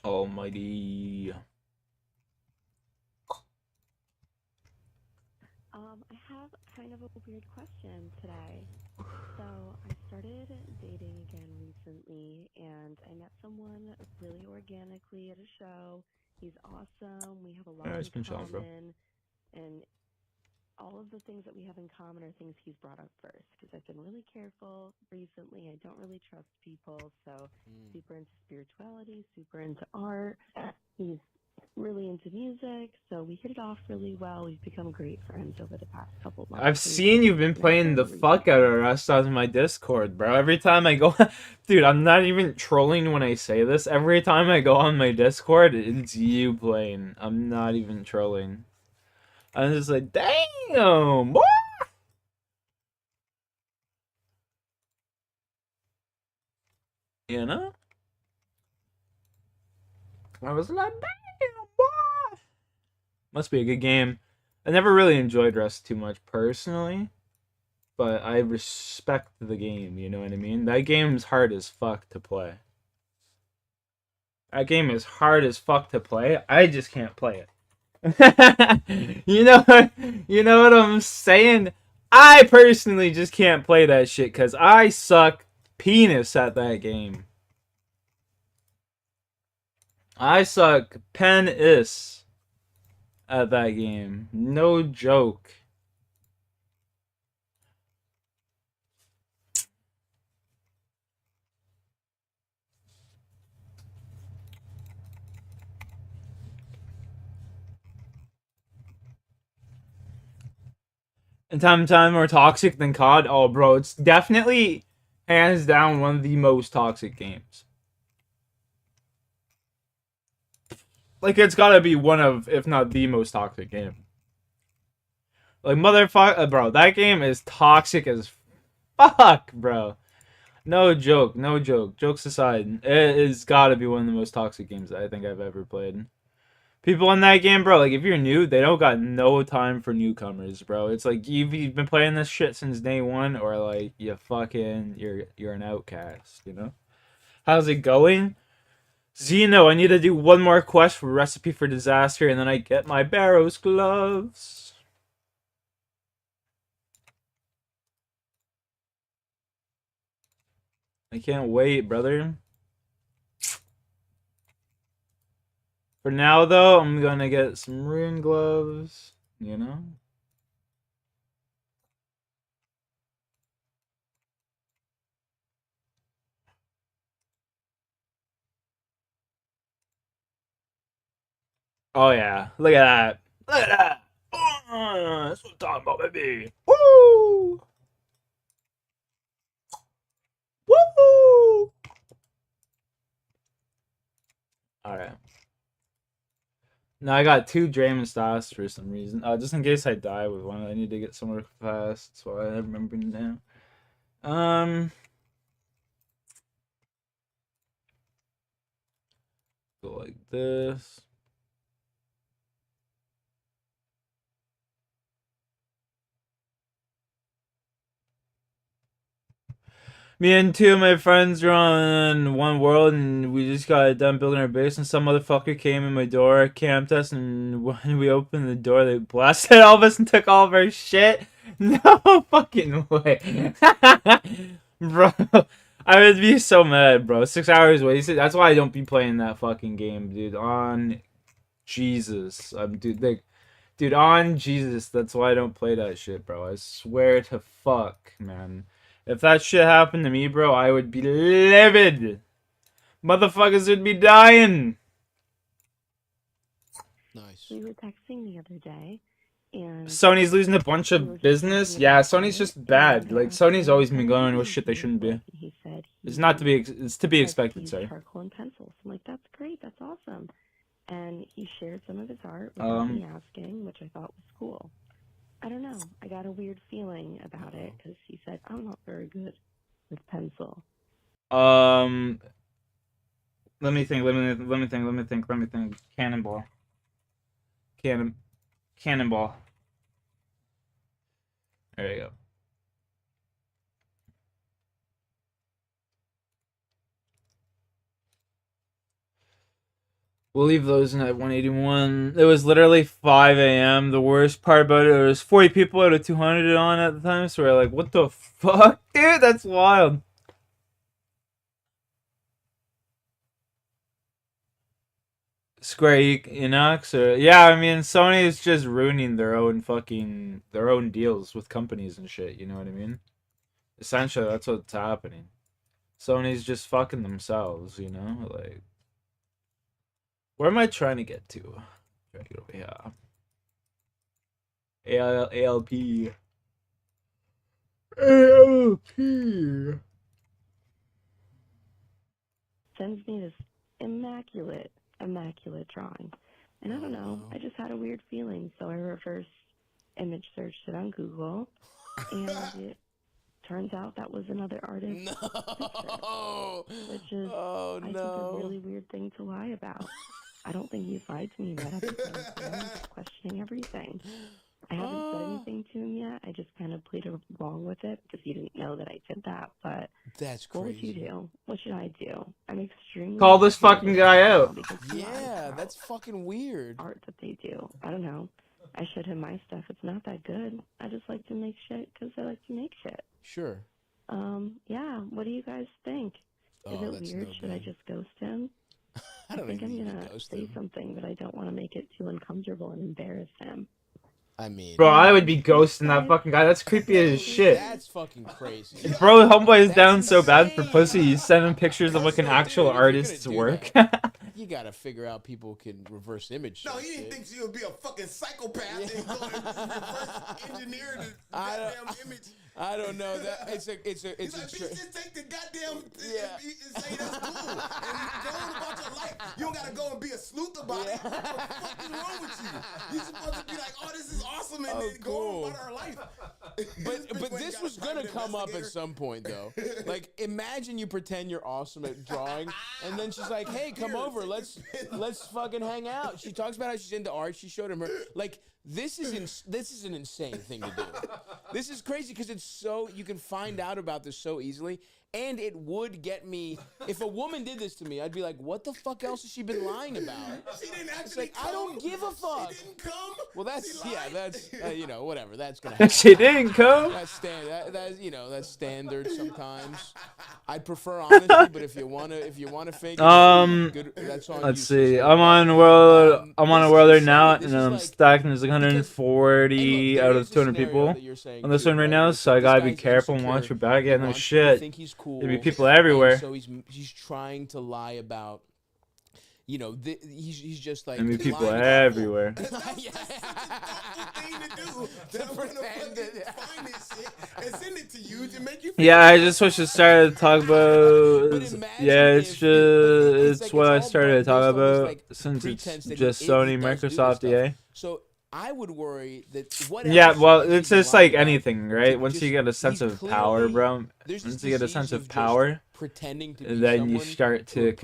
Almighty. I have kind of a weird question today. So I started dating again recently, and I met someone really organically at a show. He's awesome. We have a lot Yeah, in it's been chilling, bro. common, and all of the things that we have in common are things he's brought up first. Because I've been really careful recently. I don't really trust people, so super into spirituality, super into art. He's really into music, so we hit it off really well. We've become great friends over the past couple months. I've seen you've been And I playing the started fuck out recently. of Rust on my Discord, bro. Every time I go, dude, I'm not even trolling when I say this. Every time I go on my Discord, it's you playing. I'm not even trolling. I'm just like, damn, what? You know? I was like, damn, what? Must be a good game. I never really enjoyed Rust too much personally, but I respect the game, you know what I mean? That game's hard as fuck to play. That game is hard as fuck to play. I just can't play it. You know what I'm saying? I personally just can't play that shit because I suck penis at that game. I suck penis at that game. No joke. And time and time more toxic than COD. Oh, bro, it's definitely hands down one of the most toxic games. Like it's gotta be one of, if not the most toxic game. Like motherfucker, bro, that game is toxic as fuck, bro. No joke, no joke. Jokes aside, it has gotta be one of the most toxic games that I think I've ever played. People in that game, bro, like if you're new, they don't got no time for newcomers, bro. It's like you've been playing this shit since day one, or like you're an outcast, you know? How's it going? Zeno, I need to do one more quest for Recipe for Disaster, and then I get my Barrows gloves. I can't wait, brother. For now, though, I'm gonna get some rune gloves, you know? Oh, yeah. Look at that. Look at that. That's what I'm talking about, baby. Woo! Woo! Alright. Now I got two Draymond stars for some reason. Just in case I die with one, I need to get somewhere fast, so I remember now. Go like this. Me and two of my friends were on one world, and we just got done building our base, and some motherfucker came in my door, camped us, and when we opened the door, they blasted all of us and took all of our shit. No fucking way. Bro, I would be so mad, bro. 6 hours wasted. That's why I don't be playing that fucking game, dude. On Jesus. Dude, on Jesus. That's why I don't play that shit, bro. I swear to fuck, man. If that shit happened to me, bro, I would be livid. Motherfuckers would be dying. Nice. We were texting the other day, and Sony's losing a bunch we were of just talking business. Yeah, about Sony's art, just and bad. I Like asked Sony's him, always been what going with do shit they you use shouldn't be. wood? And he said It's not to be. he It's to be likes to expected. use Sorry. charcoal and pencils. I'm like, that's great, that's awesome. And he shared some of his art without Um. me asking, which I thought was cool. I don't know. I got a weird feeling about it Uh-oh. because he said, I'm not very good with pencil. Um. Let me think. Cannonball. Cannonball. There you go. We'll leave those in at 181. It was literally 5 a.m. The worst part about it, there was 40 people out of 200 on at the time, so we're like, what the fuck? Dude, that's wild. Square Enix, or yeah, I mean, Sony is just ruining their own deals with companies and shit, you know what I mean? Essentially, that's what's happening. Sony's just fucking themselves, you know? Like, where am I trying to get to? Trying to get over here. ALP. Sends me this immaculate drawing. And I don't know, I just had a weird feeling, so I reverse image searched it on Google, and it turns out that was another artist's picture, which is, I think, a really weird thing to lie about. I don't think he's lied to me in that episode. I'm questioning everything. I haven't said anything to him yet. I just kind of played along with it because he didn't know that I did that. But that's crazy. What would you do? What should I do? I'm extremely call this fucking guy out. Yeah, that's fucking weird. Art that they do. I don't know. I showed him my stuff. It's not that good. I just like to make shit because I like to make shit. Sure. Yeah. What do you guys think? Is it weird? Should I just ghost him? I don't think I'm gonna say him. something, but I don't want to make it too uncomfortable and embarrass him. I mean, bro, I would be ghosting that fucking guy. That's creepy as shit. That's fucking crazy. Bro, homeboy is down so bad for pussy. He's sending pictures of like an actual artist's work. You gotta figure out people can reverse image. No, he didn't think she would be a fucking psychopath and go and reverse engineer the goddamn image. I don't know. That it's a just take the goddamn and say that's cool and go on about your life. You don't gotta go and be a sleuth about it. What the fuck is wrong with you? You're supposed to be like, oh, this is awesome, and then go on about our life. But this was gonna come up at some point though. Like, imagine you pretend you're awesome at drawing, and then she's like, hey, come over, let's fucking hang out. She talks about how she's into art. She showed him her like. This is an insane thing to do. This is crazy because it's so you can find out about this so easily, and it would get me if a woman did this to me. I'd be like, "What the fuck else has she been lying about?" She didn't actually. It's like, come. I don't give a fuck. She didn't come. Well, that's you know, whatever. That's gonna happen. She didn't come. That's you know, that's standard sometimes. I'd prefer honesty, but if you wanna fake it, that's on let's you. see. I'm on a world right now, and I'm stacking. There's like 140 out of 200 people on this one right now, so I gotta be careful and watch your back. Yeah, no shit. There'd be people everywhere. So he's trying to lie about. You know, he's just like. I mean, people everywhere. That's such a thing to do. That I'm gonna find this shit and send it to you to make you. Yeah, I just wish I started to talk about. Yeah, it's what I started to talk about since it's just Sony, Microsoft, EA. So I would worry that what. Yeah, well, it's just like anything, right? Once you get a sense of power, bro. Once you get a sense of power. Pretending to be then you start to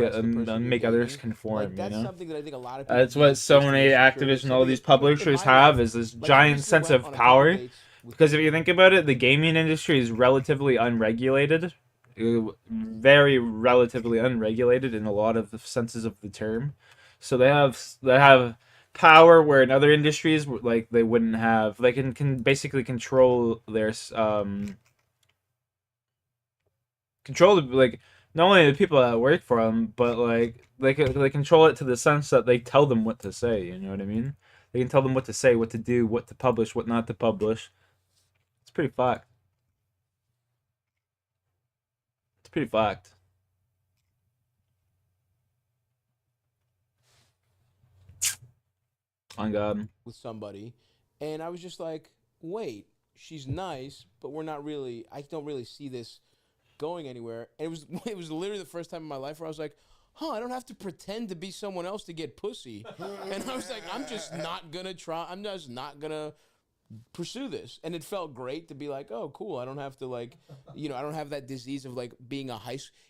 make others conform. Like, that's you know, something that I think a lot of people that's what Sony, Activision, all these publishers have is this giant sense of power. Because if you think about it, the gaming industry is relatively unregulated, very relatively unregulated in a lot of the senses of the term. So they have power where in other industries like they wouldn't have. They can basically control their like not only the people that work for them, but like they control it to the sense that they tell them what to say. You know what I mean? They can tell them what to say, what to do, what to publish, what not to publish. It's pretty fucked. It's pretty fucked. On God. With somebody, and I was just like, wait, she's nice, but we're not really. I don't really see this going anywhere. And it was literally the first time in my life where I was like, huh, I don't have to pretend to be someone else to get pussy. And I was like, I'm just not gonna try. I'm just not gonna pursue this. And it felt great to be like, oh, cool. I don't have to like, I don't have that disease of like being a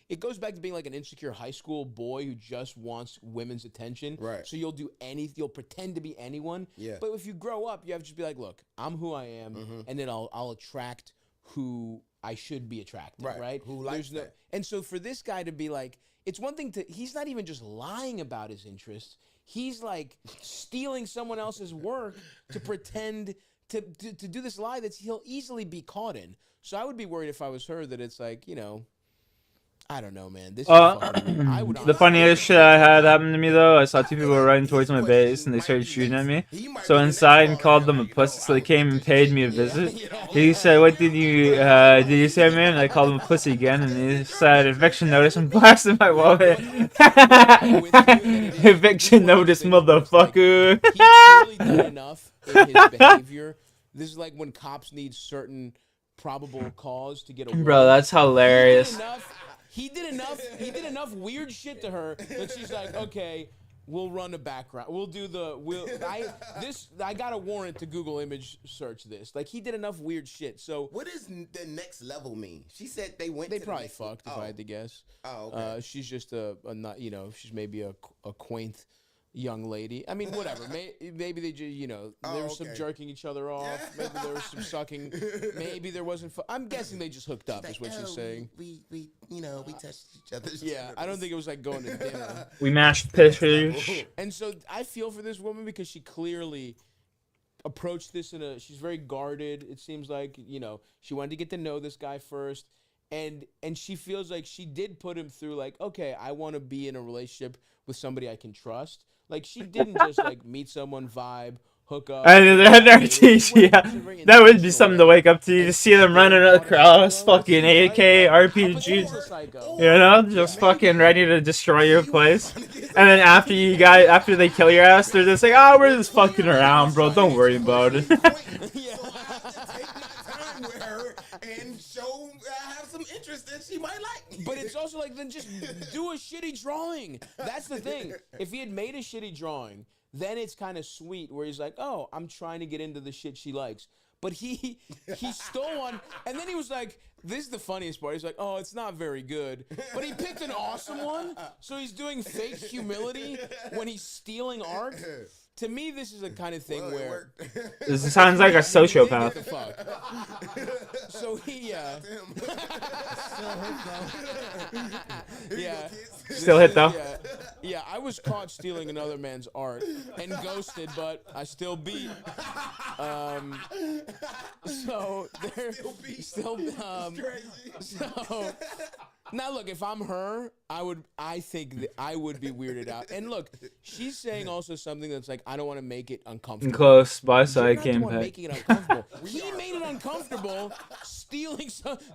it goes back to being like an insecure high school boy who just wants women's attention. Right. So you'll do anything, you'll pretend to be anyone. Yeah. But if you grow up, you have to just be like, look, I'm who I am, and then I'll attract who I should be attracted, right? Who likes that. And so for this guy to be like, it's one thing he's not even just lying about his interests. He's like stealing someone else's work to pretend to do this lie that he'll easily be caught in. So I would be worried if I was her that it's like, I don't know, man. This is the funniest shit I had happen to me though. I saw two people running towards my base and they started shooting at me. So inside and called them a pussy. So they came and paid me a visit. He said, "What did you say, man?" And I called him a pussy again, and he said, "Eviction notice." And blasted my wallet. Eviction notice, motherfucker. He clearly did enough in his behavior. This is like when cops need certain probable cause to get a warrant. Bro, that's hilarious. He did enough weird shit to her that she's like, okay, we'll run a background. We'll do I got a warrant to Google image search this. Like, he did enough weird shit. So what does the next level mean? She said they probably fucked, if I had to guess. Oh, okay. She's just a not, she's maybe a quaint young lady. I mean, whatever. Maybe they just, there was some jerking each other off. Maybe there was some sucking. Maybe there wasn't. I'm guessing they just hooked up. Is what she's saying. We touched each other. Yeah, I don't think it was like going to dinner. We mashed fish. And so I feel for this woman because she clearly approached this she's very guarded. It seems like, she wanted to get to know this guy first. And she feels like she did put him through like, okay, I want to be in a relationship with somebody I can trust. Like, she didn't just like meet someone, vibe, hook up. That would be something to wake up to. You just see them running across fucking AK, RPGs, just fucking ready to destroy your place. And then after they kill your ass, they're just like, oh, we're just fucking around, bro. Don't worry about it. She might like. But it's also like, then just do a shitty drawing. That's the thing. If he had made a shitty drawing, then it's kind of sweet where he's like, oh, I'm trying to get into the shit she likes. But he stole one, and then he was like, this is the funniest part. He's like, oh, it's not very good. But he picked an awesome one, so he's doing fake humility when he's stealing art. To me, this is a kind of thing where this sounds like a sociopath. So he, still hit though. Yeah, I was caught stealing another man's art and ghosted, but I still beat. So there, still. So now look, if I'm her, I think that I would be weirded out. And look, she's saying also something that's like, I don't want to make it uncomfortable. Close by side came back. Making it uncomfortable. He made it uncomfortable,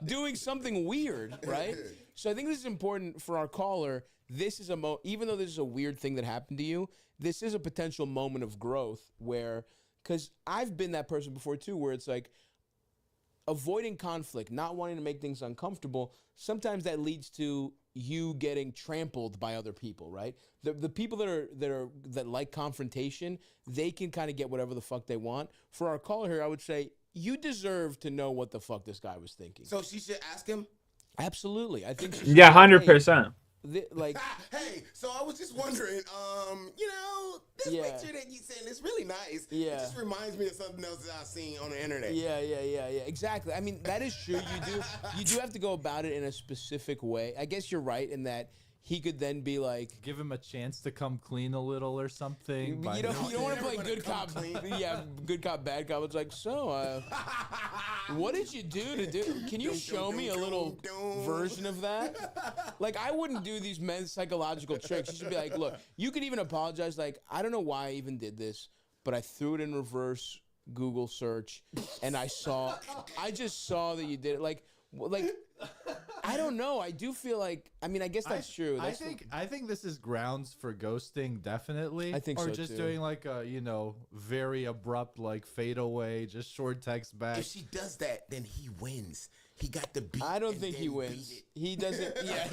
doing something weird, right? So I think this is important for our caller. This is even though this is a weird thing that happened to you, this is a potential moment of growth because I've been that person before too, where it's like, avoiding conflict, not wanting to make things uncomfortable, sometimes that leads to you getting trampled by other people, right? The people that like confrontation, they can kind of get whatever the fuck they want. For our caller here, I would say you deserve to know what the fuck this guy was thinking. So she should ask him? Absolutely. I think she should. Yeah, 100%. Hey, so I was just wondering, this picture that you sent is really nice. Yeah. It just reminds me of something else that I've seen on the internet. Yeah. Exactly. I mean, that is true. You do have to go about it in a specific way. I guess you're right in that he could then be like, give him a chance to come clean a little or something. You don't want to play good cop. Yeah, good cop, bad cop. It's like, so, what did you do? Can you show me a little version of that? Like, I wouldn't do these men's psychological tricks. You should be like, look, you could even apologize. Like, I don't know why I even did this, but I threw it in reverse Google search, and I just saw that you did it. Like. I don't know. I do feel like. I mean, I guess that's true. I think this is grounds for ghosting, definitely. I think or so just too. doing like a very abrupt like fade away, just short text back. If she does that, then he wins. He got the beat. I don't think he wins. He doesn't. Yeah.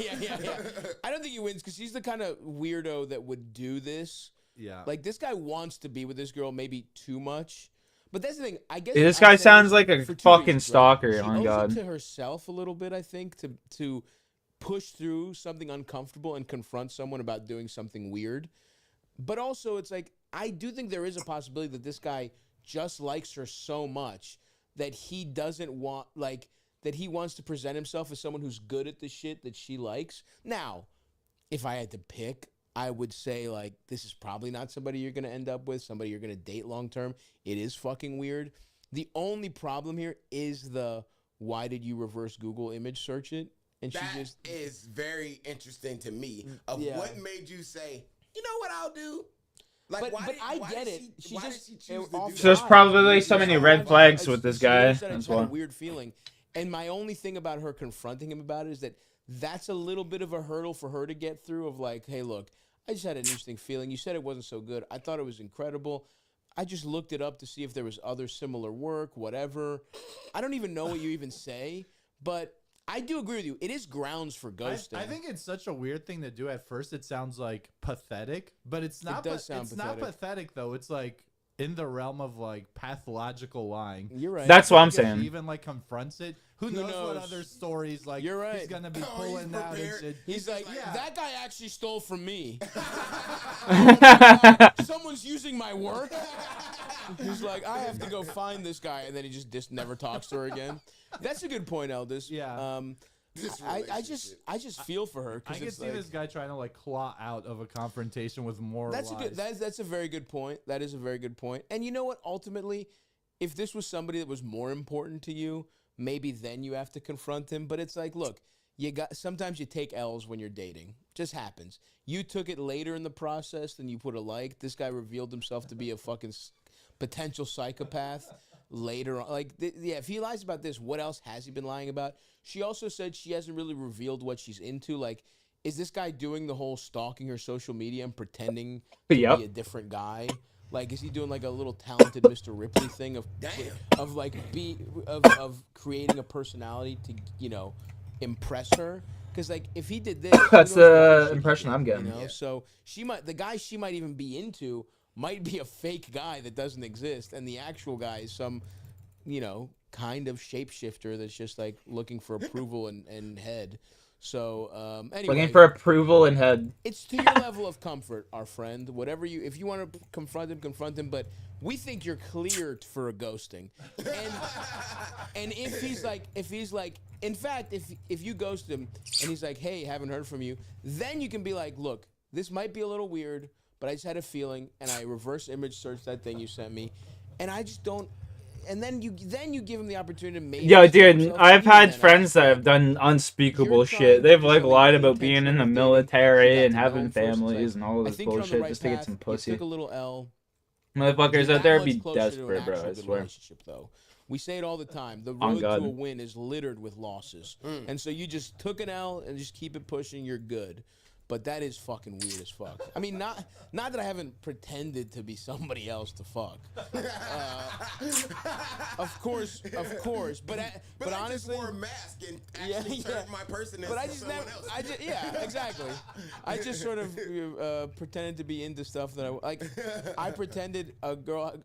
I don't think he wins because he's the kind of weirdo that would do this. Yeah. Like, this guy wants to be with this girl maybe too much. But that's the thing. I guess This I guy said sounds this like a for two fucking reasons, right? stalker. She Oh my owes god. it to herself a little bit, I think, to push through something uncomfortable and confront someone about doing something weird. But also, it's like, I do think there is a possibility that this guy just likes her so much that he doesn't want, like, that he wants to present himself as someone who's good at the shit that she likes. Now, if I had to pick, I would say, like, this is probably not somebody you're going to end up with, somebody you're going to date long term. It is fucking weird. The only problem here is why did you reverse Google image search it? And That she just is very interesting to me. Of Yeah. what made you say, you know what I'll do? Like, But- why but did, I why get did it. She, She why just- did she choose to off do So there's that? probably so many red flags with this guy. I That's just had a why. weird feeling. And my only thing about her confronting him about it is that that's a little bit of a hurdle for her to get through of like, hey, look, I just had an interesting feeling. You said it wasn't so good. I thought it was incredible. I just looked it up to see if there was other similar work, whatever. I don't even know what you even say, but I do agree with you. It is grounds for ghosting. I think it's such a weird thing to do. At first, it sounds like pathetic, but it's not. It does sound it's not pathetic. pathetic though. It's like in the realm of like pathological lying. You're right. That's what I'm Like, if saying. he even like confronts it. Who knows what knows? other stories like You're right. he's gonna be Oh, he's pulling out and prepared. shit. He's like, Yeah. that guy actually stole from me. yeah, Someone's using my work. He's like, I have to go find this guy, and then he just never talks to her again. That's a good point, Eldis. Yeah. This I relationship. just feel for her I because can it's see like this guy trying to like claw out of a confrontation with more that's lies. a good that's a very good point. That is a very good point. And you know what? Ultimately, if this was somebody that was more important to you, maybe then you have to confront him. But it's like, look, sometimes you take L's when you're dating. Just happens. You took it later in the process than you put a like. This guy revealed himself to be a fucking potential psychopath later on. Like, yeah, if he lies about this, what else has he been lying about? She also said she hasn't really revealed what she's into. Like, is this guy doing the whole stalking her social media and pretending to Yep. be a different guy? Like, is he doing like a little talented Mr. Ripley thing of creating a personality to, you know, impress her? Because like if he did this, That's who knows what other the shit he impression did, I'm getting. You know, Yeah. so the guy she might even be into might be a fake guy that doesn't exist, and the actual guy is some, you know, kind of shapeshifter that's just like looking for approval and head. So anyway, Looking for approval and head. it's to your level of comfort, our friend. Whatever if you want to confront him. But we think you're cleared for a ghosting. And if he's like, in fact, if you ghost him and he's like, hey, haven't heard from you, then you can be like, look, this might be a little weird, but I just had a feeling, and I reverse image searched that thing you sent me, and I just don't. And then you give him the opportunity to maybe. Yo, show dude, himself to I've you, had and then friends that I- have done unspeakable You're trying shit. to They've do like something lied about being in intentional the with dating. military She got and to know having him first. It's families like, and all I this think you're on the bullshit right just to get path. some You pussy. took a little L. Motherfuckers You're out there that be much closer to an desperate, bro. actual I good swear. relationship, though. We say it all the time. The On road God. to a win is littered with losses. And so you just took an L and just keep it pushing. You're good. But that is fucking weird as fuck. I mean, not that I haven't pretended to be somebody else to fuck. Of course. But But I honestly, just wore a mask and actually turned my person into but I just someone never. else. Yeah, exactly. I just sort of pretended to be into stuff that I like. I pretended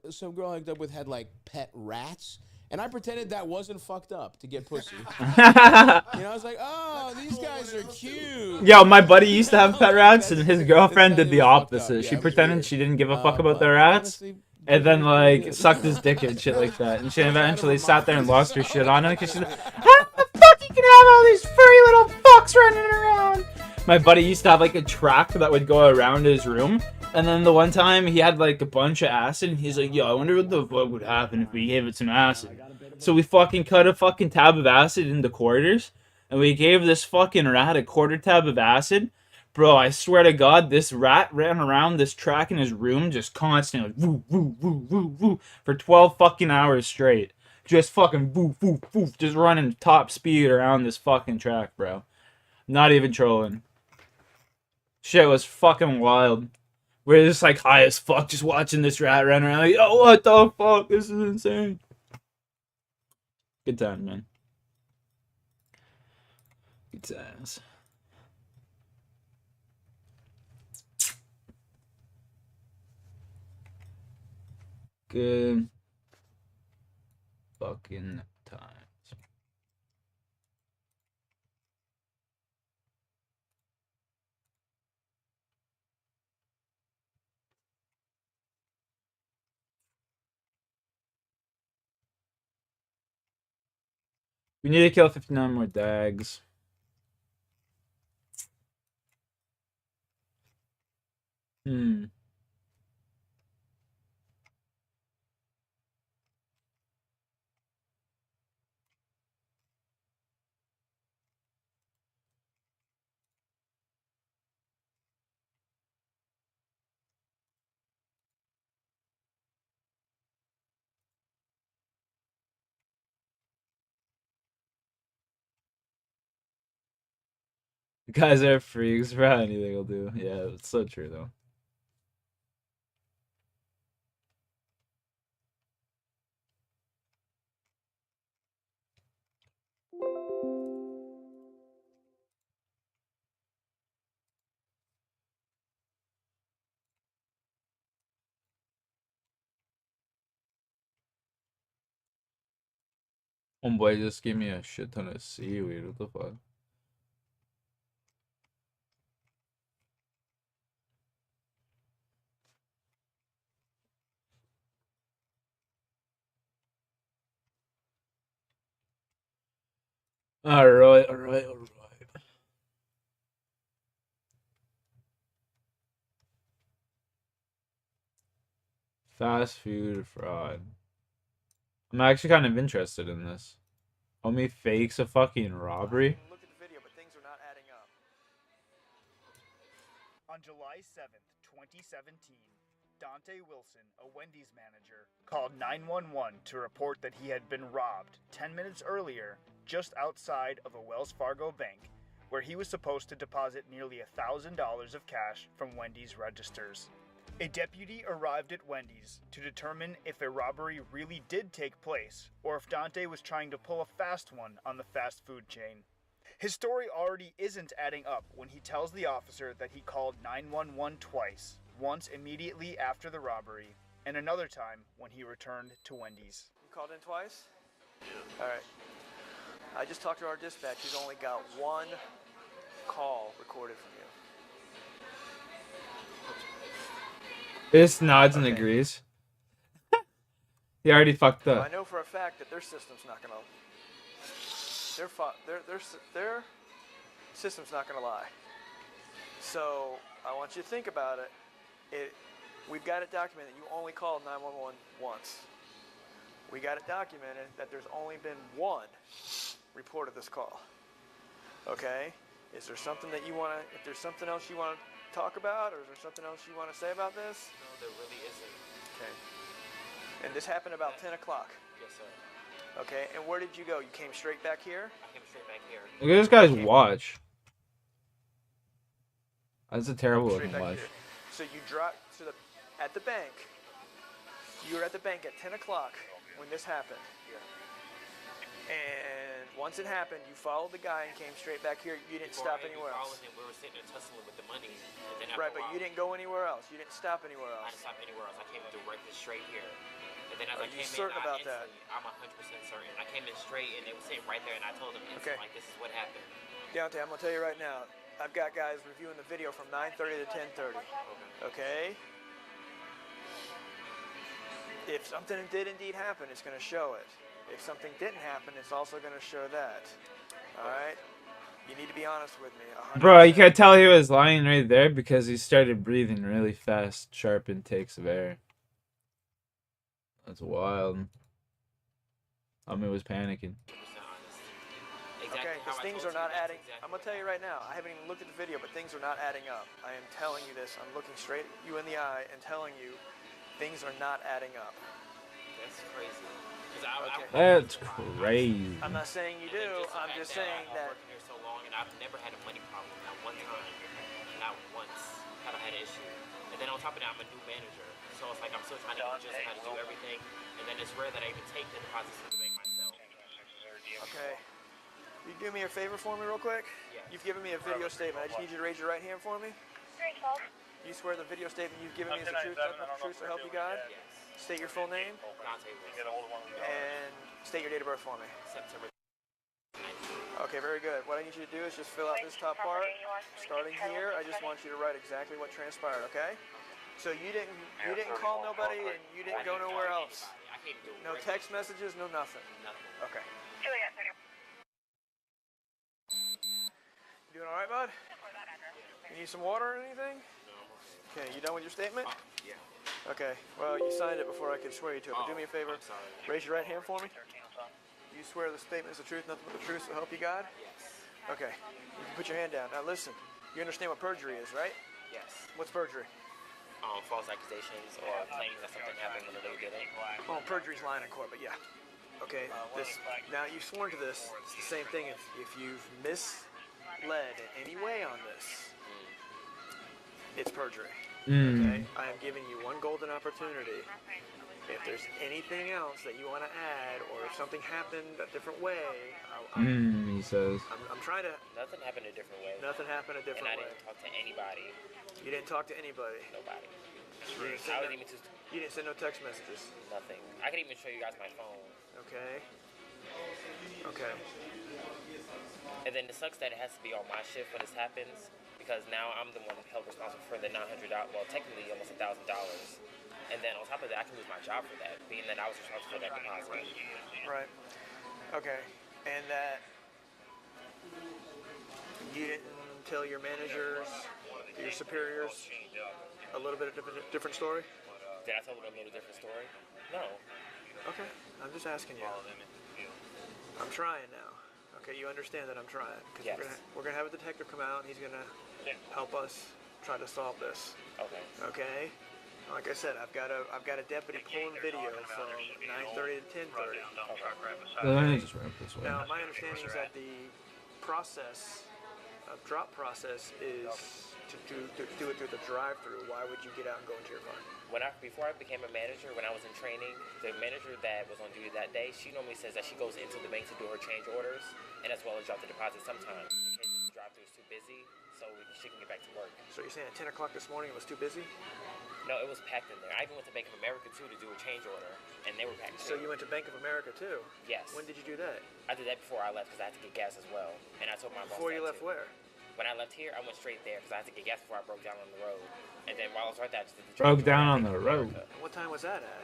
some girl I hooked up with had like pet rats. And I pretended that wasn't fucked up to get pussy. You know, I was like, oh, these guys are cute. Yo, my buddy used to have pet rats, and his girlfriend that's did the not- it was fucked up. opposite. Yeah, She it was pretended weird. she didn't give a fuck about But the rats, honestly, and then pretty like good. sucked his dick and shit like that. And she Out of eventually her sat there and mind. lost her shit on it because she's like, how the fuck you can have all these furry little fucks running around? My buddy used to have like a track that would go around his room. And then the one time he had like a bunch of acid, and he's like, yo, I wonder what the fuck would happen if we gave it some acid. So we fucking cut a fucking tab of acid into quarters, and we gave this fucking rat a quarter tab of acid. Bro, I swear to God, this rat ran around this track in his room just constantly, like, woo, woo, woo, woo, woo, for 12 fucking hours straight. Just fucking woo, woo, woo, just running top speed around this fucking track, bro. Not even trolling. Shit was fucking wild. We're just like high as fuck, just watching this rat run around. Like, oh, what the fuck? This is insane. Good time, man. Good times. Good. fucking times. We need to kill 59 more dags. Guys are freaks for anything they'll do. Yeah, it's so true though. Homeboy just gave me a shit ton of seaweed. What the fuck? Alright. Fast food fraud. I'm actually kind of interested in this. Homie fakes a fucking robbery. Look at the video, but things are not adding up. On July 7th, 2017, Dante Wilson, a Wendy's manager, called 911 to report that he had been robbed 10 minutes earlier just outside of a Wells Fargo bank, where he was supposed to deposit nearly $1,000 of cash from Wendy's registers. A deputy arrived at Wendy's to determine if a robbery really did take place or if Dante was trying to pull a fast one on the fast food chain. His story already isn't adding up when he tells the officer that he called 911 twice, once immediately after the robbery, and another time when he returned to Wendy's. You called in twice? Yeah. Alright. I just talked to our dispatch. He's only got one call recorded from you. This nods and agrees. He already fucked up. I know for a fact that their system's not gonna. Their system's not gonna lie. So I want you to think about it. We've got it documented that you only called 911 once. We got it documented that there's only been one report of this call. Okay? Is there something that you wanna? If there's something else you wanna talk about, or is there something else you want to say about this? No, there really isn't. Okay. And this happened about 10 o'clock? Yes, sir. Okay, and where did you go? You came straight back here? I came straight back here. Look at this guy's watch. That's a terrible Straight looking back watch. here. So you dropped at the bank. You were at the bank at 10 o'clock when this happened. Yeah. And once it happened, you followed the guy and came straight back here. You didn't stop anywhere else. Him, we were sitting there tussling with the money. And then Right, but you didn't go anywhere else. You didn't stop anywhere I else. didn't stop anywhere else. I came directly straight here. And then as Are I you came certain in, about that? I'm 100% certain. I came in straight and they were sitting right there and I told them instantly, like, this is what happened. Deontay, I'm going to tell you right now. I've got guys reviewing the video from 9:30 to 10:30. Okay? If something did indeed happen, it's going to show it. If something didn't happen, it's also going to show that. All right? You need to be honest with me. 100%. Bro, you could tell he was lying right there because he started breathing really fast, sharp intakes of air. That's wild. Homie was panicking. Okay, because things are not adding. I'm going to tell you right now, I haven't even looked at the video, but things are not adding up. I am telling you this. I'm looking straight at you in the eye and telling you things are not adding up. That's crazy. That's crazy. I'm not saying you do. I'm just saying that. I've been working here so long and I've never had a money problem. Not one time. Not once have I had an issue. And then on top of that, I'm a new manager. So it's like I'm still trying to adjust how to do everything. And then it's rare that I even take the deposits to the bank myself. Okay. You do me a favor for me real quick? Yeah. You've given me a video statement. I just need you to raise your right hand for me. You swear the video statement you've given me is the truth, nothing but the truth, so help you God? Yes. State your full name Dante Wilson. and state your date of birth for me. September. Okay, very good. What I need you to do is just fill out this top part. Starting here, I just want you to write exactly what transpired, okay? So you didn't call nobody and you didn't go nowhere else. I can't do it. No text messages, no nothing. Nothing. Okay. You doing all right, bud? You need some water or anything? Okay, you done with your statement? Yeah. Okay, well, you signed it before I could swear you to it, but do me a favor. I'm sorry. Raise your right hand for me. You swear the statement is the truth, nothing but the truth, so help you God? Yes. Okay, you can put your hand down. Now listen, you understand what perjury is, right? Yes. What's perjury? False accusations or claims that something happened when they didn't. Oh, perjury's lying in court, but yeah. Okay, now you've sworn to this. It's the same thing if you've misled in any way on this. It's perjury. Okay? I am giving you one golden opportunity. If there's anything else that you want to add, or if something happened a different way, He says. I'm trying to. Nothing happened a different way. Nothing happened a different And I way. didn't talk to anybody. You didn't talk to anybody. Nobody. You didn't I send was no, even just you didn't send no text messages. nothing. I could even show you guys my phone. Okay. Okay. And then it sucks that it has to be on my shift when this happens, because now I'm the one held responsible for the $900. Well, technically almost $1,000. And then on top of that, I can lose my job for that, being that I was responsible for that deposit. Right. Okay. And that you didn't tell your managers, your superiors, a little bit of different story? Did I tell them a little different story? No. Okay. I'm just asking you. I'm trying now. Okay, you understand that I'm trying. 'Cause Yes. we're gonna have a detective come out and he's gonna help us try to solve this. Okay. Okay? Like I said, I've got a deputy pulling video from 9:30 to 10:30. Let me just wrap this way. Now, my understanding is that the process, drop process, is to do it through the drive-through. Why would you get out and go into your car? Before I became a manager, when I was in training, the manager that was on duty that day, she normally says that she goes into the bank to do her change orders, and as well as drop the deposit sometimes, in case the drive-through is too busy, so she can get back to work. So you're saying at 10 o'clock this morning it was too busy? No, it was packed in there. I even went to Bank of America too to do a change order, and they were packed So too. you went to Bank of America too? Yes. When did you do that? I did that before I left because I had to get gas as well, and I told my boss Before you that left too. where? When I left here, I went straight there because I had to get gas before I broke down on the road. And then while I was right there, I just did the Broke drive-thru down at on Bank the of road. America. What time was that at?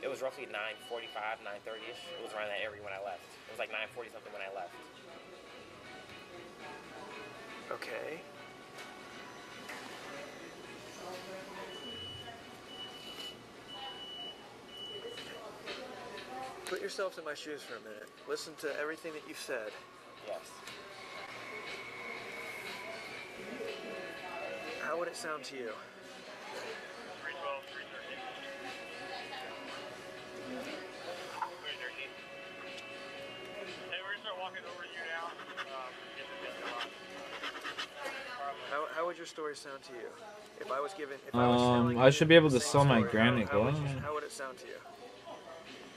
It was roughly 9:45, 9:30ish. It was around that area when I left. It was like 9:40 something when I left. Okay. Put yourself in my shoes for a minute. Listen to everything that you've said. Yes. How would it sound to you? 312, 313. 313. Hey, we're gonna start walking over you now. How would your story sound to you? If I was given, I should be able to sell my granite glove. How would it sound to you?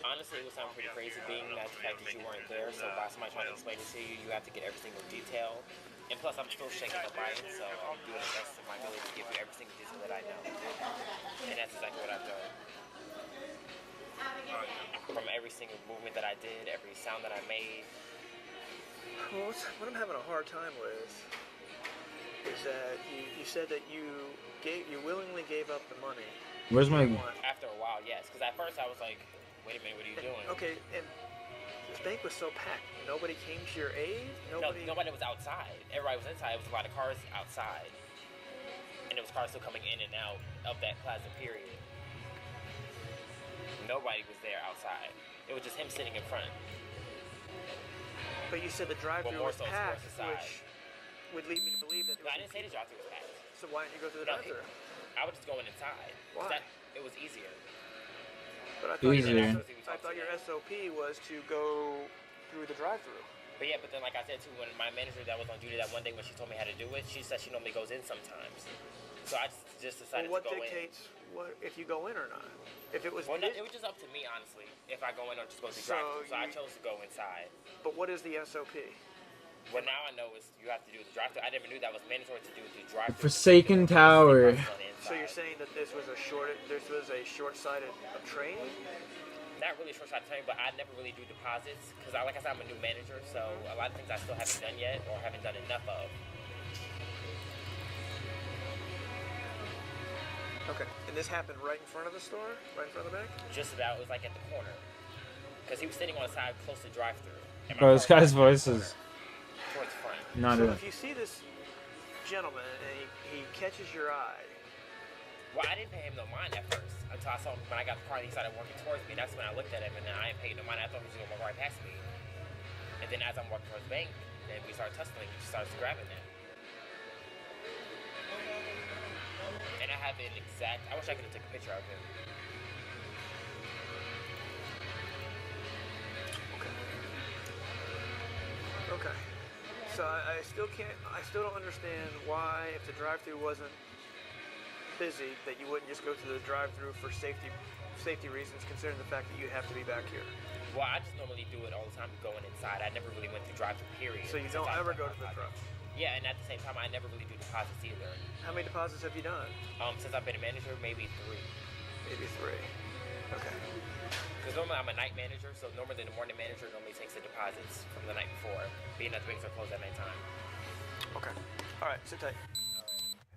Honestly, it would sound pretty crazy being that the fact that you weren't there. So by somebody trying to explain it to you, you have to get every single detail. And plus, I'm still shaking up by it, so I'm doing the best of my ability to give you every single detail that I know. And that's exactly what I've done. From every single movement that I did, every sound that I made. Well, what I'm having a hard time with is that you said that you willingly gave up the money. Where's my... After a while, yes. Because at first I was like, wait a minute, what are you doing? Okay, and this bank was so packed. Nobody came to your aid? Nobody was outside. Everybody was inside. It was a lot of cars outside. And there was cars still coming in and out of that plaza period. Nobody was there outside. It was just him sitting in front. But you said the drive-thru more was so packed, towards the side. which would lead me to believe that. No, I didn't say the drive-thru was packed. So why didn't you go through the No, drive-thru? I was just going inside. Why? It was easier. But I thought, Easier. I thought your SOP was to go through the drive-thru. But yeah, but then like I said too, when my manager that was on duty that one day when she told me how to do it, she said she normally goes in sometimes. So I just decided Well, what to go dictates what if you go in or not? If it was in. Well, no, it was just up to me, honestly, if I go in or just go through drive-thru. So I chose to go inside. But what is the SOP? Well, now I know you have to do the drive-thru. I never knew that was mandatory to do the drive-thru. Forsaken Tower. So you're saying that this was a short-sighted of training? Not really short-sighted training, but I never really do deposits because, like I said, I'm a new manager, so a lot of things I still haven't done yet or haven't done enough of. Okay. And this happened right in front of the store? Right in front of the bank? Just about. It was like at the corner. Because he was sitting on the side close to the drive-thru. Bro, this guy's voice is towards the front. not So it. if you see this gentleman and he catches your eye. Well, I didn't pay him no mind at first until I saw him when I got the car and he started walking towards me. That's when I looked at him and then I didn't pay no mind. I thought he was going to walk right past me. And then as I'm walking towards the bank, then we started tussling. He just starts grabbing that. And I have an exact. I wish I could have took a picture of him. Okay. So I still don't understand why, if the drive-thru wasn't busy, that you wouldn't just go to the drive-thru for safety reasons, considering the fact that you have to be back here. Well, I just normally do it all the time going inside. I never really went through drive-thru period. So you don't ever go to the truck? Yeah, and at the same time, I never really do deposits either. How many deposits have you done? Since I've been a manager, maybe 3. Maybe 3. Okay. Because normally I'm a night manager, so normally the morning manager normally takes the deposits from the night before, being that the banks are closed at nighttime. Okay. All right, sit tight.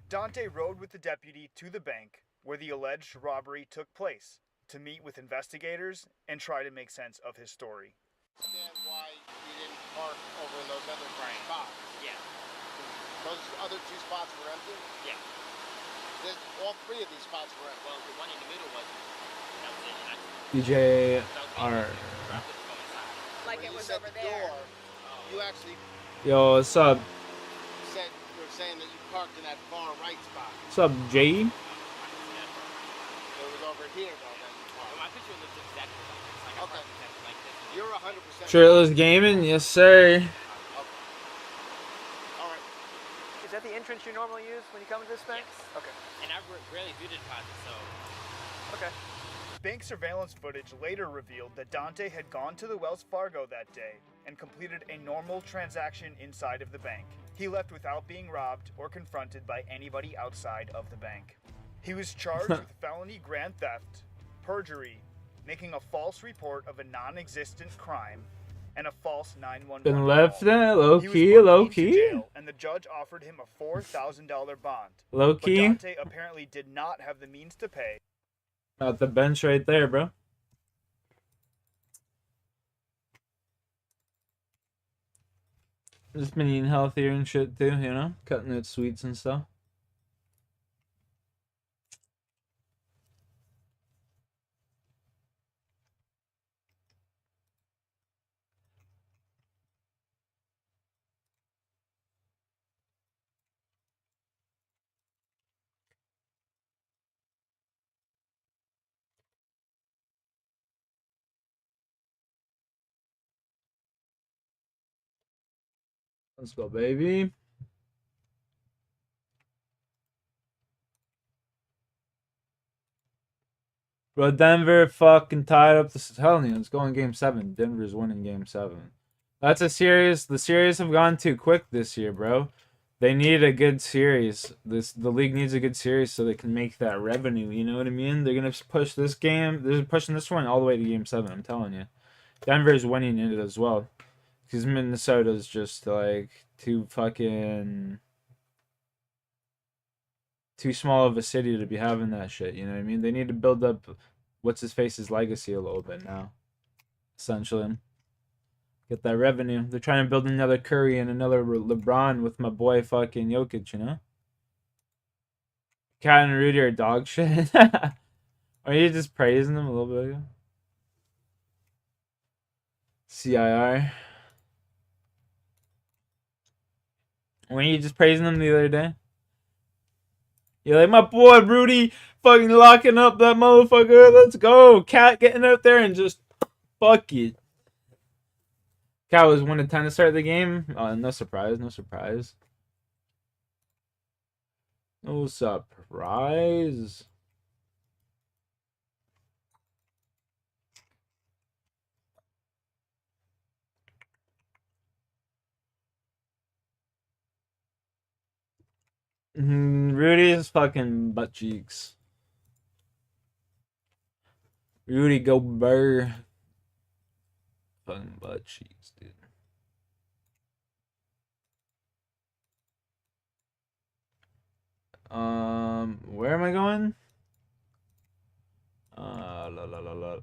Dante rode with the deputy to the bank where the alleged robbery took place to meet with investigators and try to make sense of his story. Understand why you didn't park over in those other spots? Yeah. Those other 2 spots were empty? Yeah. All 3 of these spots were empty. Well, the one in the middle wasn't. That was it. DJ R. Like it was over there. You actually Yo, what's up? said you were saying that you parked in that far right spot. What's up, J? It was over here though. Then you parked. My picture looks exactly like this. Like this. You're 100%. Shirtless gaming, yes sir. Okay. All right. Is that the entrance you normally use when you come to this bank? Yes. Okay. And I rarely do the deposit, so. Okay. Bank surveillance footage later revealed that Dante had gone to the Wells Fargo that day and completed a normal transaction inside of the bank. He left without being robbed or confronted by anybody outside of the bank. He was charged with felony grand theft, perjury, making a false report of a non-existent crime, and a false 911 Been left call. there, low He was key, put low into key. jail, and the judge offered him a $4,000 bond. Low But key. Dante apparently did not have the means to pay. At the bench right there, bro. Just been eating healthier and shit too, you know? Cutting out sweets and stuff. Let's go, baby. Bro, Denver fucking tied up the telling you, it's going game 7. Denver's winning game 7. That's a series. The series have gone too quick this year, bro. They need a good series. The league needs a good series so they can make that revenue. You know what I mean? They're gonna push this game. They're pushing this one all the way to game 7. I'm telling you, Denver's winning it as well. Because Minnesota's just like too small of a city to be having that shit. You know what I mean? They need to build up what's his face's legacy a little bit now. Essentially, get that revenue. They're trying to build another Curry and another LeBron with my boy fucking Jokic. You know, Cat and Rudy are dog shit. Are you just praising them a little bit ago? CIR. Weren't you just praising them the other day? You're like, my boy Rudy fucking locking up that motherfucker. Let's go. Cat getting out there and just fuck it. Cat was 1 to 10 to start the game. No surprise. No surprise. No surprise. Rudy's fucking butt cheeks. Rudy Gobert. Fucking butt cheeks, dude. Where am I going? La la la la.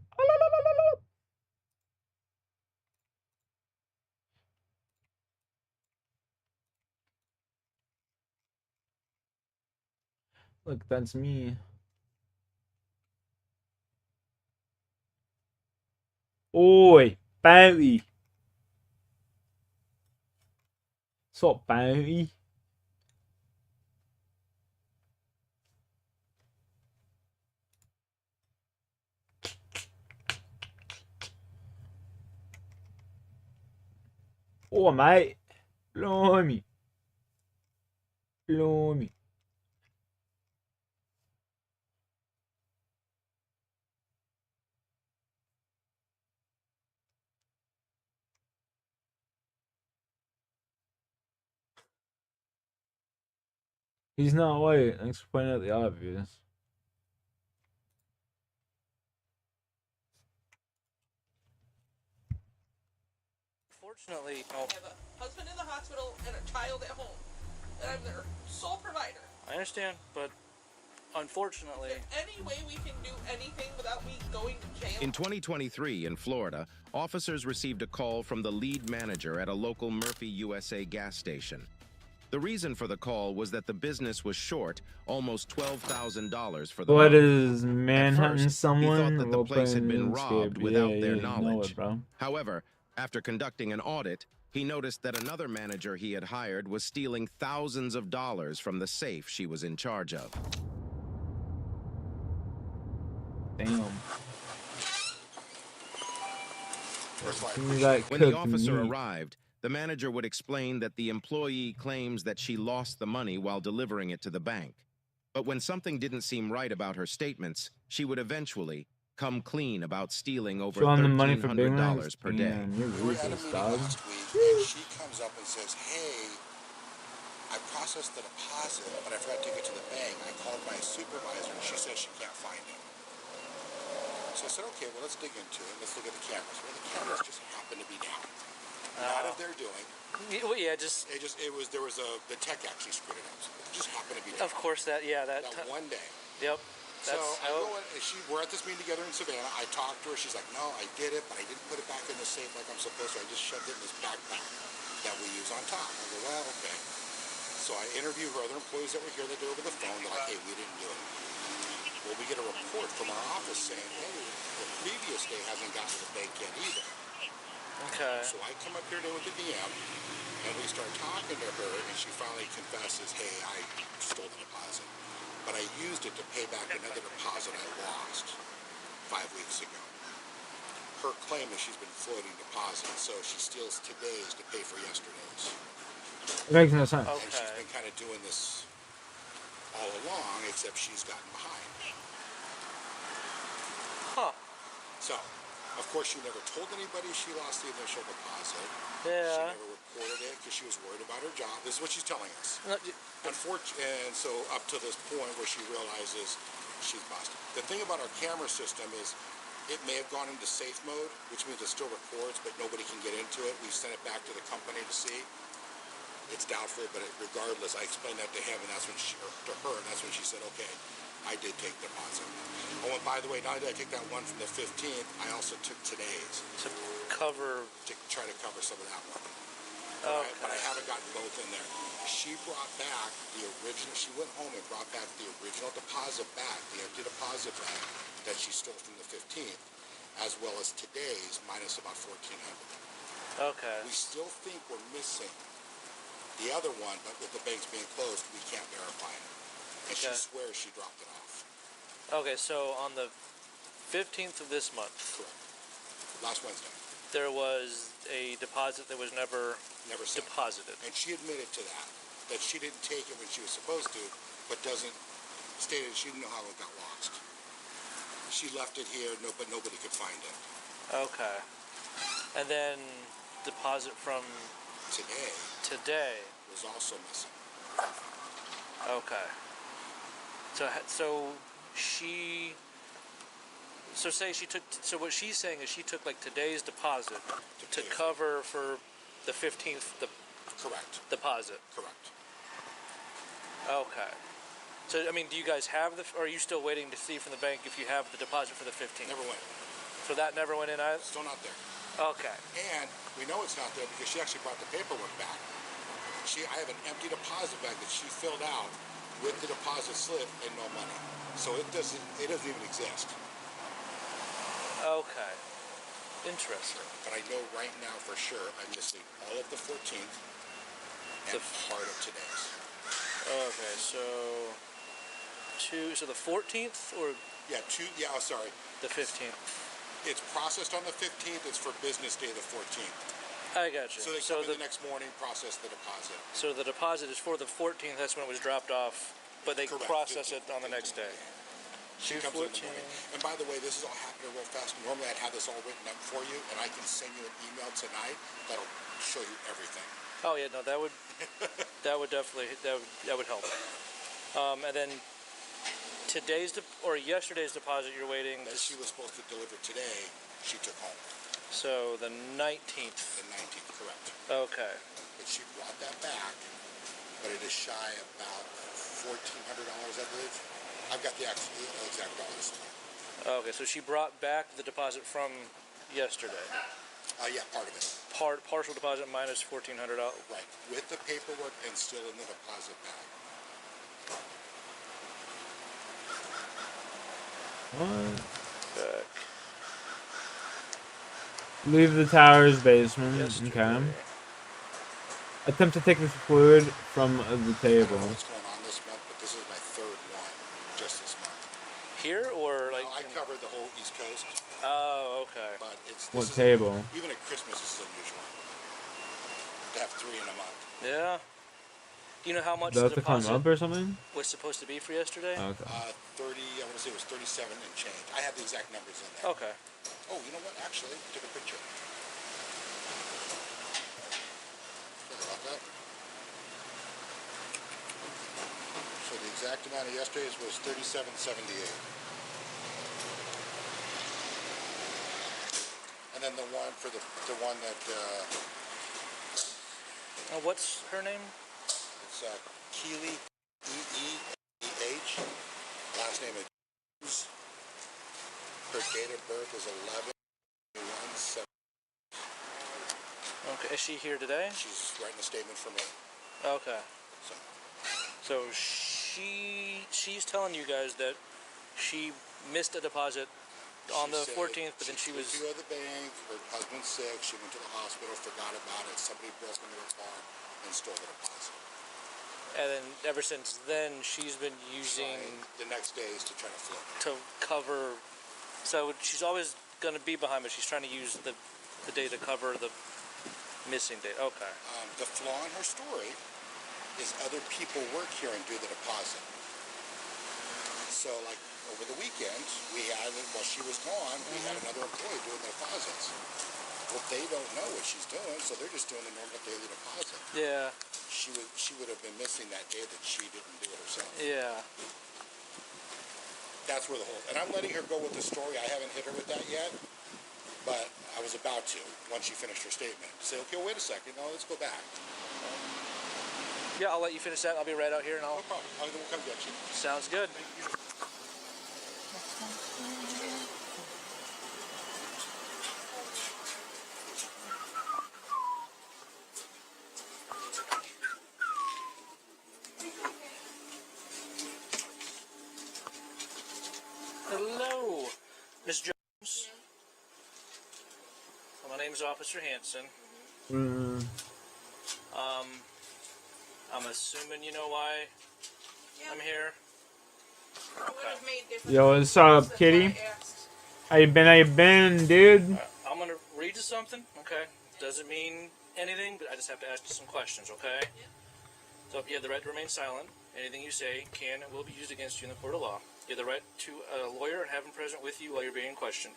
Look, that's me. Oi, Bounty. What's up, Bounty? Oh, mate. Blimey. Blimey. He's not white. Thanks for pointing out the obvious. Fortunately, I have a husband in the hospital and a child at home, and I'm their sole provider. I understand, but unfortunately, is there any way we can do anything without me going to jail? In 2023 in Florida, officers received a call from the lead manager at a local Murphy USA gas station. The reason for the call was that the business was short almost $12,000 for the What month. is Manhunting At someone? first, he thought that the We'll place play had been RuneScape. robbed without their You know knowledge. it, bro. However, after conducting an audit, he noticed that another manager he had hired was stealing thousands of dollars from the safe she was in charge of. Damn. When the officer arrived, the manager would explain that the employee claims that she lost the money while delivering it to the bank. But when something didn't seem right about her statements, she would eventually come clean about stealing over Showing the money for Big $1,300 Macs? per day. Damn, you're We were at a ruthless, meeting dog. last week, and she comes up and says, hey, I processed the deposit, but I forgot to take it to the bank. I called my supervisor, and she says she can't find it. So I said, okay, well, let's dig into it. Let's look at the cameras. Well, the cameras just happen to be down. Not of their doing. Yeah, just the tech actually screwed it up. So it just happened to be down. of course that one day. Yep. So I go in, and we're at this meeting together in Savannah. I talked to her. She's like, no, I did it, but I didn't put it back in the safe like I'm supposed to. I just shoved it in this backpack that we use on top. I go, well, okay. So I interview her other employees that were here that did it over the phone. They're like, hey, we didn't do it. Well, we get a report from our office saying, hey, the previous day hasn't gotten to the bank yet either. Okay. So I come up here today with the DM, and we start talking to her, and she finally confesses, hey, I stole the deposit. But I used it to pay back another deposit I lost 5 weeks ago. Her claim is she's been floating deposits, so she steals today's to pay for yesterday's. It makes no sense. And she's been kind of doing this all along, except she's gotten behind. Huh. So, of course, she never told anybody she lost the initial deposit. Yeah. She never reported it because she was worried about her job. This is what she's telling us. Unfortunately, and so up to this point where she realizes she's busted. The thing about our camera system is it may have gone into safe mode, which means it still records, but nobody can get into it. We sent it back to the company to see. It's doubtful, but regardless, I explained that to him, and that's when to her, and that's when she said, okay, I did take the deposit. Oh, and by the way, not only did I take that one from the 15th, I also took today's. To cover... To try to cover some of that one. Okay. But I haven't gotten both in there. She brought back the original, she went home and brought back the original deposit back, the empty deposit back that she stole from the 15th, as well as today's, minus about $1,400. Okay. We still think we're missing the other one, but with the banks being closed, we can't verify it. And she swears she dropped it off. Okay, so on the 15th of this month. Correct. Last Wednesday. There was a deposit that was never sent. Deposited. And she admitted to that she didn't take it when she was supposed to, but stated she didn't know how it got lost. She left it here, but nobody could find it. Okay. And then deposit from today was also missing. Okay. So she. So say she took. So what she's saying is she took like today's deposit to cover for the 15th. Correct. Deposit. Correct. Okay. So I mean, do you guys have the? Or are you still waiting to see from the bank if you have the deposit for the 15th? Never went. So that never went in either. Still not there. Okay. And we know it's not there because she actually brought the paperwork back. I have an empty deposit bag that she filled out with the deposit slip and no money. So it doesn't even exist. Okay. Interesting. But I know right now for sure I'm missing all of the 14th and part of today's. Okay, so the 14th or sorry. The 15th. It's processed on the 15th. It's for business day the 14th. I got you. So they come in the next morning, process the deposit. So the deposit is for the 14th. That's when it was dropped off, but they process it on the next day. She comes in the morning. And by the way, this is all happening real fast. Normally I'd have this all written up for you, and I can send you an email tonight that'll show you everything. Oh yeah, no, that would definitely help. And then yesterday's deposit you're waiting. That she was supposed to deliver today, she took home. So the 19th. The 19th, correct. Okay. But she brought that back, but it is shy about $1,400, I believe. I've got the exact dollars. Okay, so she brought back the deposit from yesterday. Yeah, part of it. Partial deposit minus $1,400. Right, with the paperwork and still in the deposit bag. What? Leave the tower's basement. Okay. Attempt to take the fluid from the table. I don't know what's going on this month, but this is my third one just this month. Here or like? I covered the whole East Coast. Oh, okay. But what table? Even at Christmas, this is unusual to have 3 in a month. Yeah. Do you know how much Does the it come deposit up or something? was supposed to be for yesterday? Okay. 30. I want to say it was 37 and change. I have the exact numbers in there. Okay. Oh, you know what? Actually, I took a picture. Sorry about that. So the exact amount of yesterday's was 37.78. And then the one for the one that what's her name? It's Keely, E-E-E-H. Last name is her date of birth is 11/1/7. Okay, is she here today? She's writing a statement for me. Okay. So she's telling you guys that she missed a deposit on the 14th, but then she was... She went to the bank, her husband's sick, she went to the hospital, forgot about it, somebody broke into her car and stole the deposit. And then ever since then, she's been using... the next days to try to flip it. To cover... So she's always going to be behind, but she's trying to use the day to cover the missing date. Okay. The flaw in her story is other people work here and do the deposit. So, like, over the weekend, while she was gone, we had another employee doing the deposits. Well, they don't know what she's doing, so they're just doing the normal daily deposit. Yeah. She would have been missing that day that she didn't do it herself. Yeah. That's where the whole... And I'm letting her go with the story. I haven't hit her with that yet, but I was about to once she finished her statement. Say, okay, wait a second. No, let's go back. Yeah, I'll let you finish that. I'll be right out here and I'll... No problem. We'll come get you. Sounds good. Hello, Miss Jones. My name is Officer Hanson. I'm assuming you know why I'm here. Okay. Yo, what's up, kitty? How you been, dude? I'm gonna read you something, okay? Doesn't mean anything, but I just have to ask you some questions, okay? So you have the right to remain silent. Anything you say can and will be used against you in the court of law. You have the right to a lawyer and have him present with you while you're being questioned.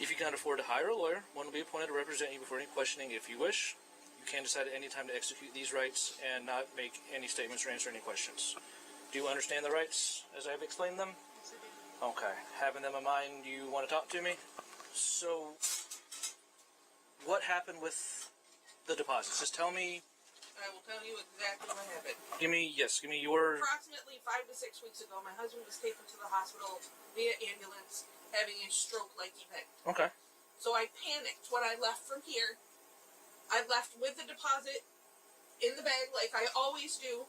If you cannot afford to hire a lawyer, one will be appointed to represent you before any questioning if you wish. You can decide at any time to execute these rights and not make any statements or answer any questions. Do you understand the rights as I've explained them? Yes, I do. Okay. Having them in mind, you want to talk to me? So, what happened with the deposits? Just tell me. I will tell you exactly what happened. Give me your... Approximately 5 to 6 weeks ago, my husband was taken to the hospital via ambulance having a stroke-like event. Okay. So I panicked when I left from here. I left with the deposit in the bag like I always do,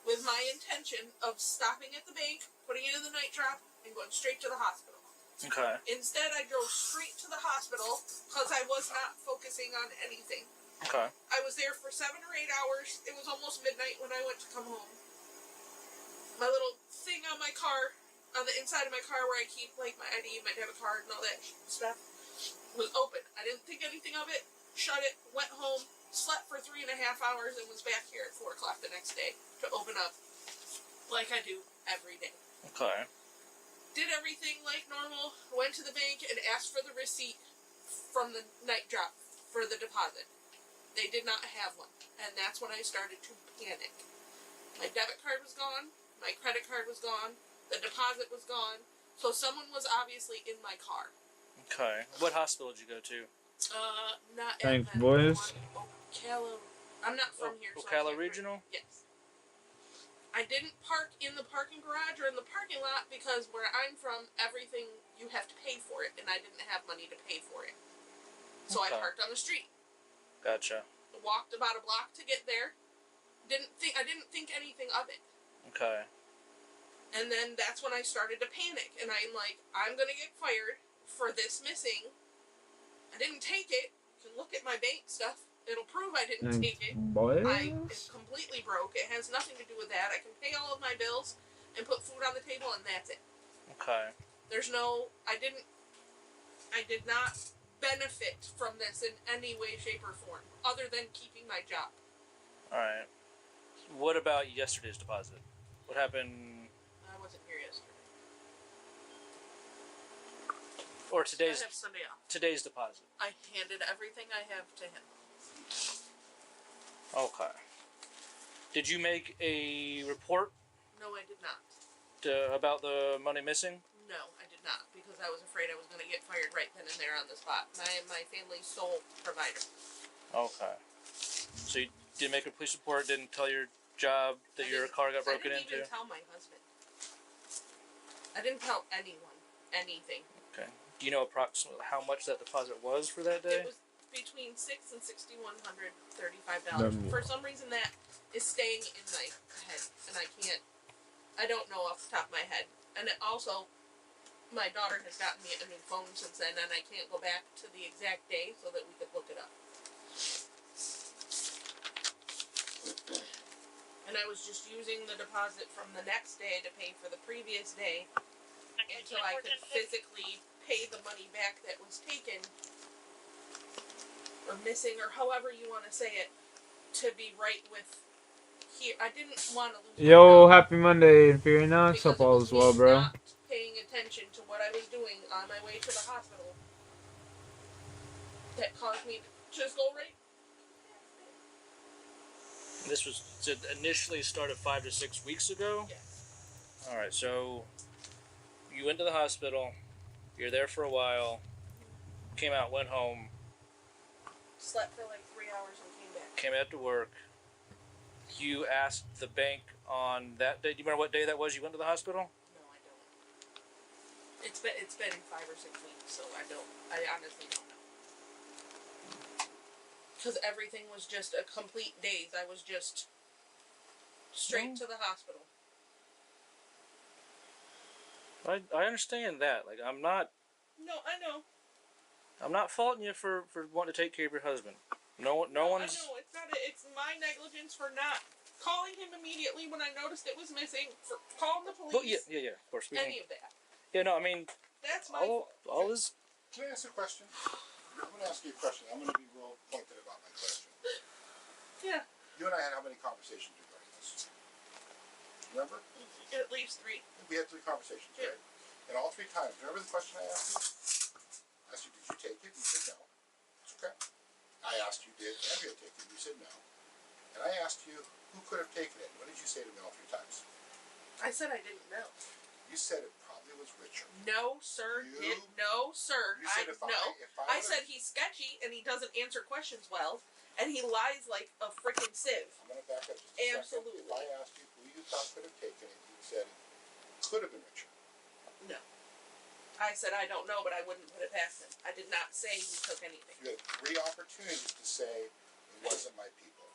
with my intention of stopping at the bank, putting it in the night drop, and going straight to the hospital. Okay. Instead, I drove straight to the hospital because I was not focusing on anything. Okay. I was there for 7 or 8 hours. It was almost midnight when I went to come home. My little thing on my car, on the inside of my car where I keep like my ID, my debit card, and all that stuff, was open. I didn't think anything of it, shut it, went home, slept for 3.5 hours, and was back here at 4 o'clock the next day to open up like I do every day. Okay. Did everything like normal, went to the bank and asked for the receipt from the night drop for the deposit. They did not have one, and that's when I started to panic. My debit card was gone, my credit card was gone, the deposit was gone, so someone was obviously in my car. Okay. What hospital did you go to? Not Thanks, at boys. Ocala. I'm not from here, so I Ocala can't Regional? Yes. I didn't park in the parking garage or in the parking lot because where I'm from, everything, you have to pay for it, and I didn't have money to pay for it. So I parked on the street. Gotcha. Walked about a block to get there. I didn't think anything of it. Okay. And then that's when I started to panic, and I'm like, I'm gonna get fired for this missing. I didn't take it. You can look at my bank stuff. It'll prove I didn't take it. It's completely broke. It has nothing to do with that. I can pay all of my bills and put food on the table, and that's it. Okay. There's no, I did not benefit from this in any way, shape, or form, other than keeping my job. Alright. What about yesterday's deposit? What happened? I wasn't here yesterday. Or today's... I have Sunday off. Today's deposit. I handed everything I have to him. Okay. Did you make a report No, I did not. about the money missing? No, I did not, because I was afraid I was going to get fired right then and there on the spot. My family's sole provider. Okay. So you didn't make a police report, didn't tell your job that your car got broken into? I didn't even tell my husband. I didn't tell anyone anything. Okay. Do you know approximately how much that deposit was for that day? It was between $600 and $6,135. For some reason, that is staying in my head, and I don't know off the top of my head. And it also, my daughter has gotten me a new phone since then, and I can't go back to the exact day so that we could look it up. And I was just using the deposit from the next day to pay for the previous day until I could physically pay the money back that was taken or missing, or however you want to say it, to be right with here. I didn't want to lose Yo, happy Monday, Inferior. Hope all is well, bro. not paying attention to what I was doing on my way to the hospital that caused me to just go right. This was initially started 5 to 6 weeks ago? Yes. Alright, so you went to the hospital, you're there for a while, came out, went home, Slept for like 3 hours and came back. came out to work. You asked the bank on that day. Do you remember what day that was you went to the hospital? No, I don't. It's been 5 or 6 weeks, so I honestly don't know. Because everything was just a complete daze. I was just straight to the hospital. I understand that. Like, I'm not No, I know. I'm not faulting you for wanting to take care of your husband. No one's. I know it's not. It's my negligence for not calling him immediately when I noticed it was missing. For calling the police. Well, yeah. Of course. Any of that. Yeah, no. I mean, that's my fault. All is. Can I ask a question? I'm going to ask you a question. I'm going to be real pointed about my question. Yeah. You and I had how many conversations regarding this? Remember? At least 3. We had 3 conversations, right? And all 3 times, remember the question I asked you? I asked you, did you take it? You said no. It's okay. I asked you, did Andrea take it? You said taken it. What did you say to me all 3 times? I said I didn't know. You said it probably was Richard. No, sir. No, sir. You said I said he's sketchy and he doesn't answer questions well, and he lies like a freaking sieve. I'm going to back up just a Absolutely. second. If I asked you who you thought could have taken it, you said it could have been Richard. No. I said I don't know, but I wouldn't put it past him. I did not say he took anything. You had 3 opportunities to say it wasn't my people.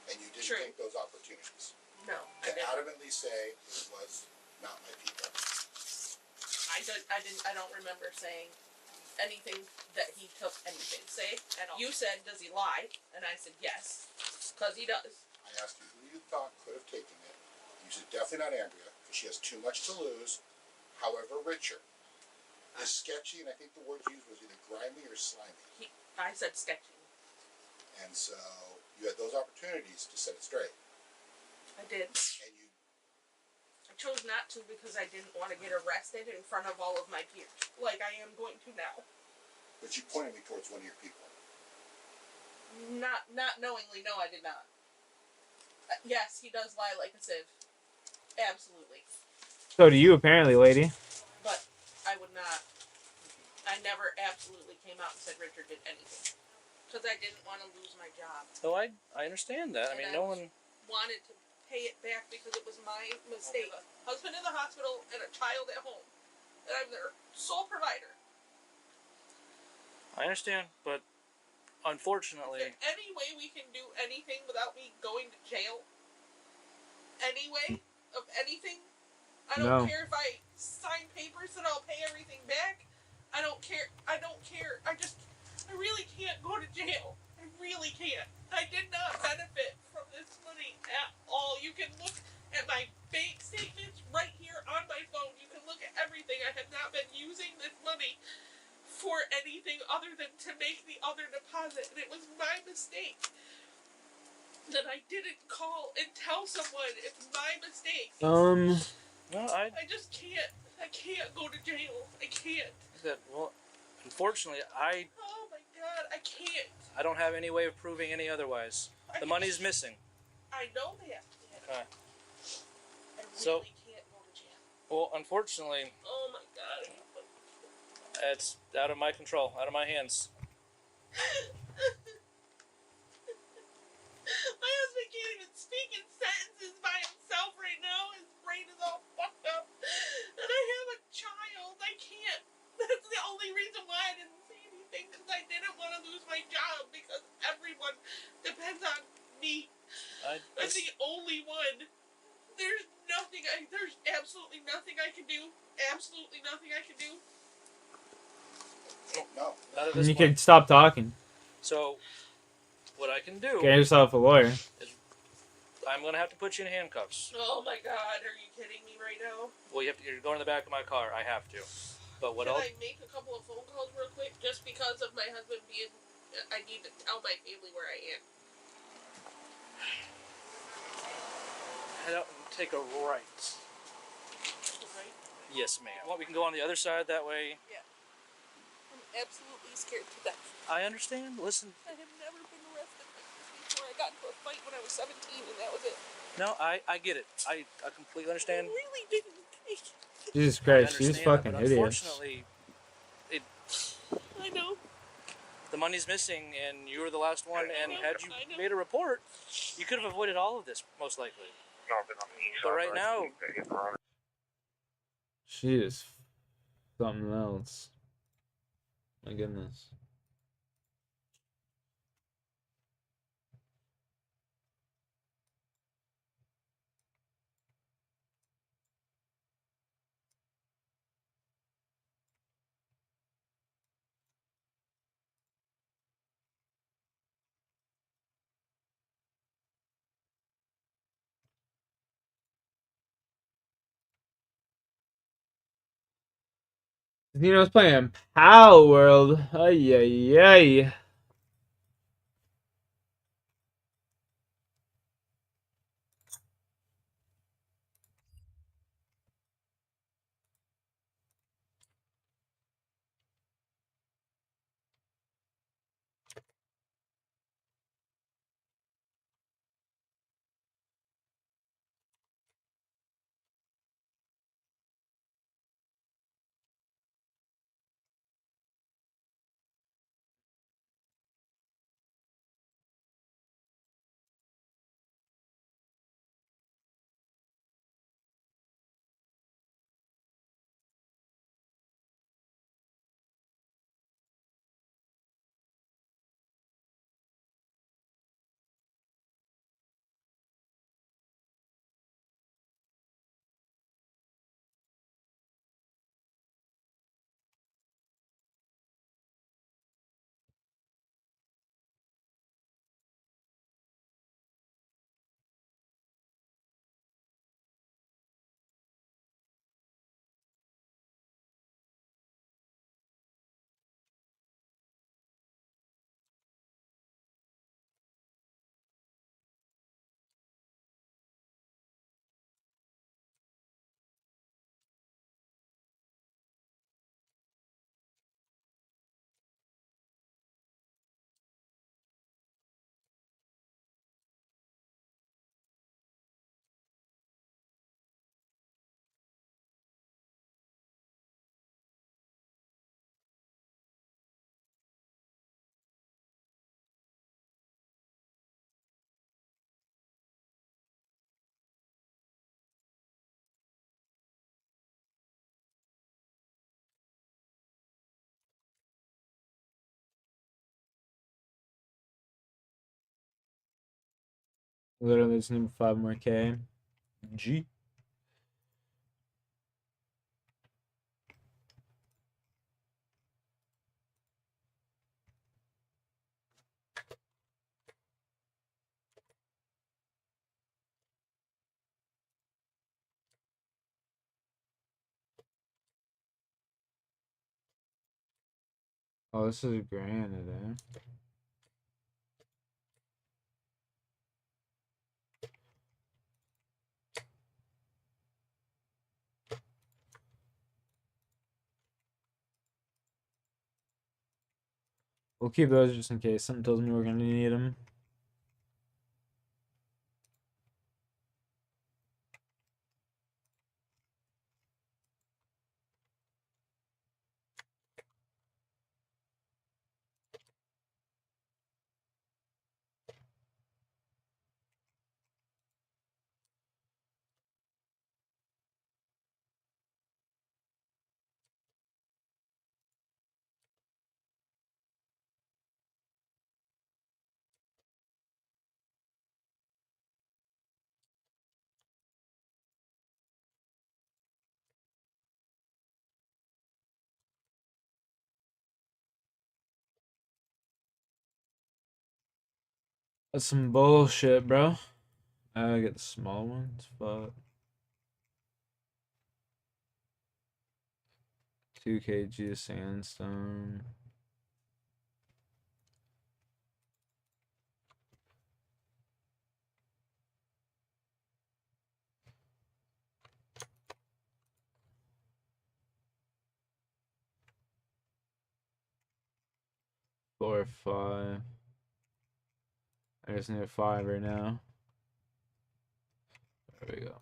And you didn't take those opportunities. No, to adamantly say it was not my people. I don't remember saying anything that he took anything. Say, you said, does he lie? And I said, yes, because he does. I asked you who you thought could have taken it. You said definitely not Andrea, because she has too much to lose. However, Richard is sketchy, and I think the word used was either grimy or slimy. I said sketchy. And so you had those opportunities to set it straight. I did. And you chose not to because I didn't want to get arrested in front of all of my peers, like I am going to now. But you pointed me towards one of your people. Not knowingly, no, I did not. Yes, he does lie like a sieve. Absolutely. So do you, apparently, lady. But I would not. I never absolutely came out and said Richard did anything. Because I didn't want to lose my job. So I understand that. I mean, no one wanted to pay it back because it was my mistake. Husband in the hospital and a child at home. And I'm their sole provider. I understand, but unfortunately... Is there any way we can do anything without me going to jail? Any way? Of anything? I don't care if I sign papers that I'll pay everything back. I don't care. I really can't go to jail. I really can't. I did not benefit from this money at all. You can look at my bank statements right here on my phone. You can look at everything. I have not been using this money for anything other than to make the other deposit. And it was my mistake that I didn't call and tell someone. It's my mistake. No, I just can't. I can't go to jail. I can't. Well, unfortunately, Oh my God, I can't. I don't have any way of proving any otherwise. The money's missing. I know that. Okay. I really can't go to jail. Well, unfortunately, Oh my God. it's out of my control, out of my hands. My husband can't even speak in sentences by himself right now. His brain is all fucked up. And I have a child. I can't. That's the only reason why I didn't say anything, because I didn't want to lose my job, because everyone depends on me. I'm the only one. There's absolutely nothing I can do. Absolutely nothing I can do. No. You can stop talking. So, what I can do... Get yourself a lawyer. I'm going to have to put you in handcuffs. Oh my God, are you kidding me right now? Well, you're going to the back of my car. I have to. But what Can I make a couple of phone calls real quick, just because of my husband being... I need to tell my family where I am. Head out and take a right. Right? Yes, ma'am. Well, we can go on the other side, that way. Yeah. I'm absolutely scared to death. I understand. Listen. I have never been arrested like this before. I got into a fight when I was 17, and that was it. No, I get it. I completely understand. I really didn't take it. Jesus Christ, she's fucking hideous. Unfortunately, I know. The money's missing, and you were the last one, and had you made a report, you could have avoided all of this, most likely. But right now... She is something else. My goodness. Nino's playing Power World. Ay, ay, ay. Literally just need 5 more K. G. Oh, this is granted, eh? We'll keep those just in case. Something tells me we're gonna need them. That's some bullshit, bro. I gotta get the small ones. Fuck. 2 kg of sandstone. Four or 5. I just need a 5 right now. There we go.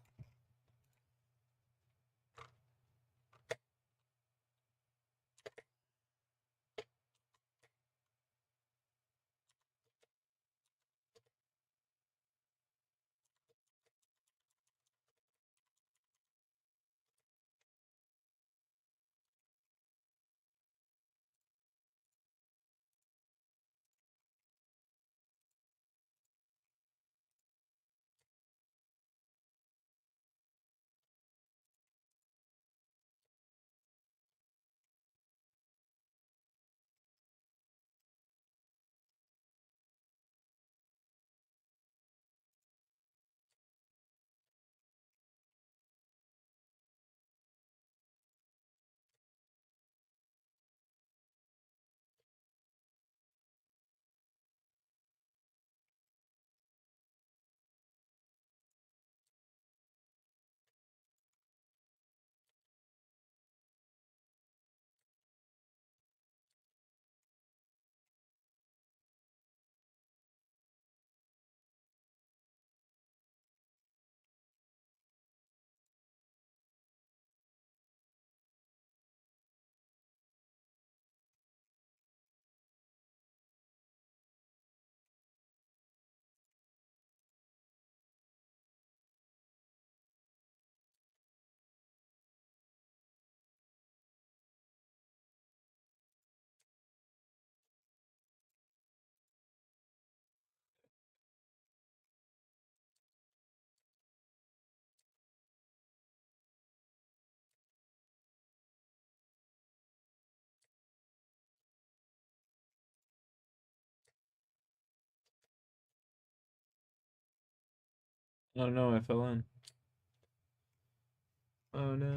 Oh no, I fell in. Oh no.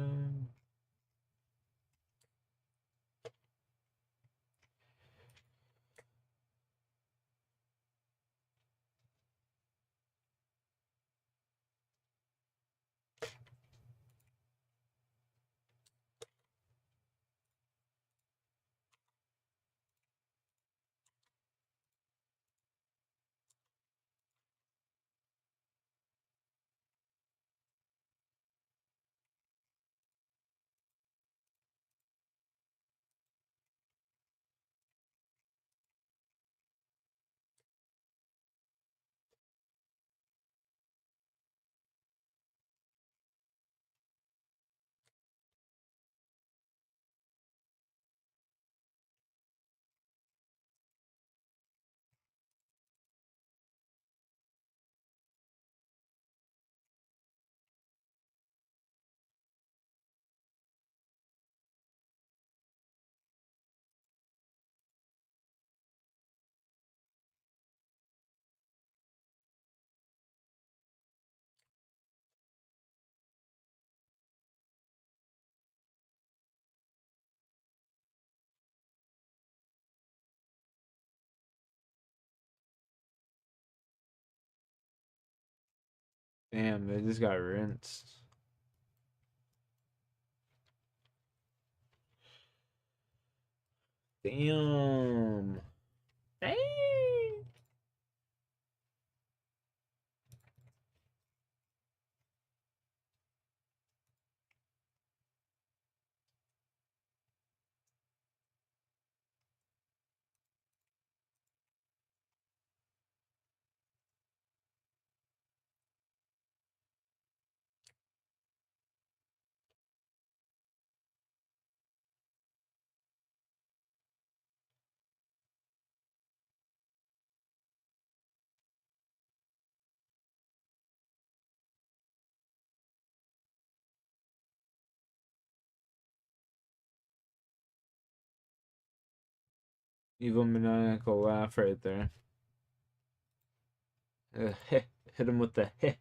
Damn, they just got rinsed. Damn. Dang. Evil maniacal laugh right there. Hit him with the heh.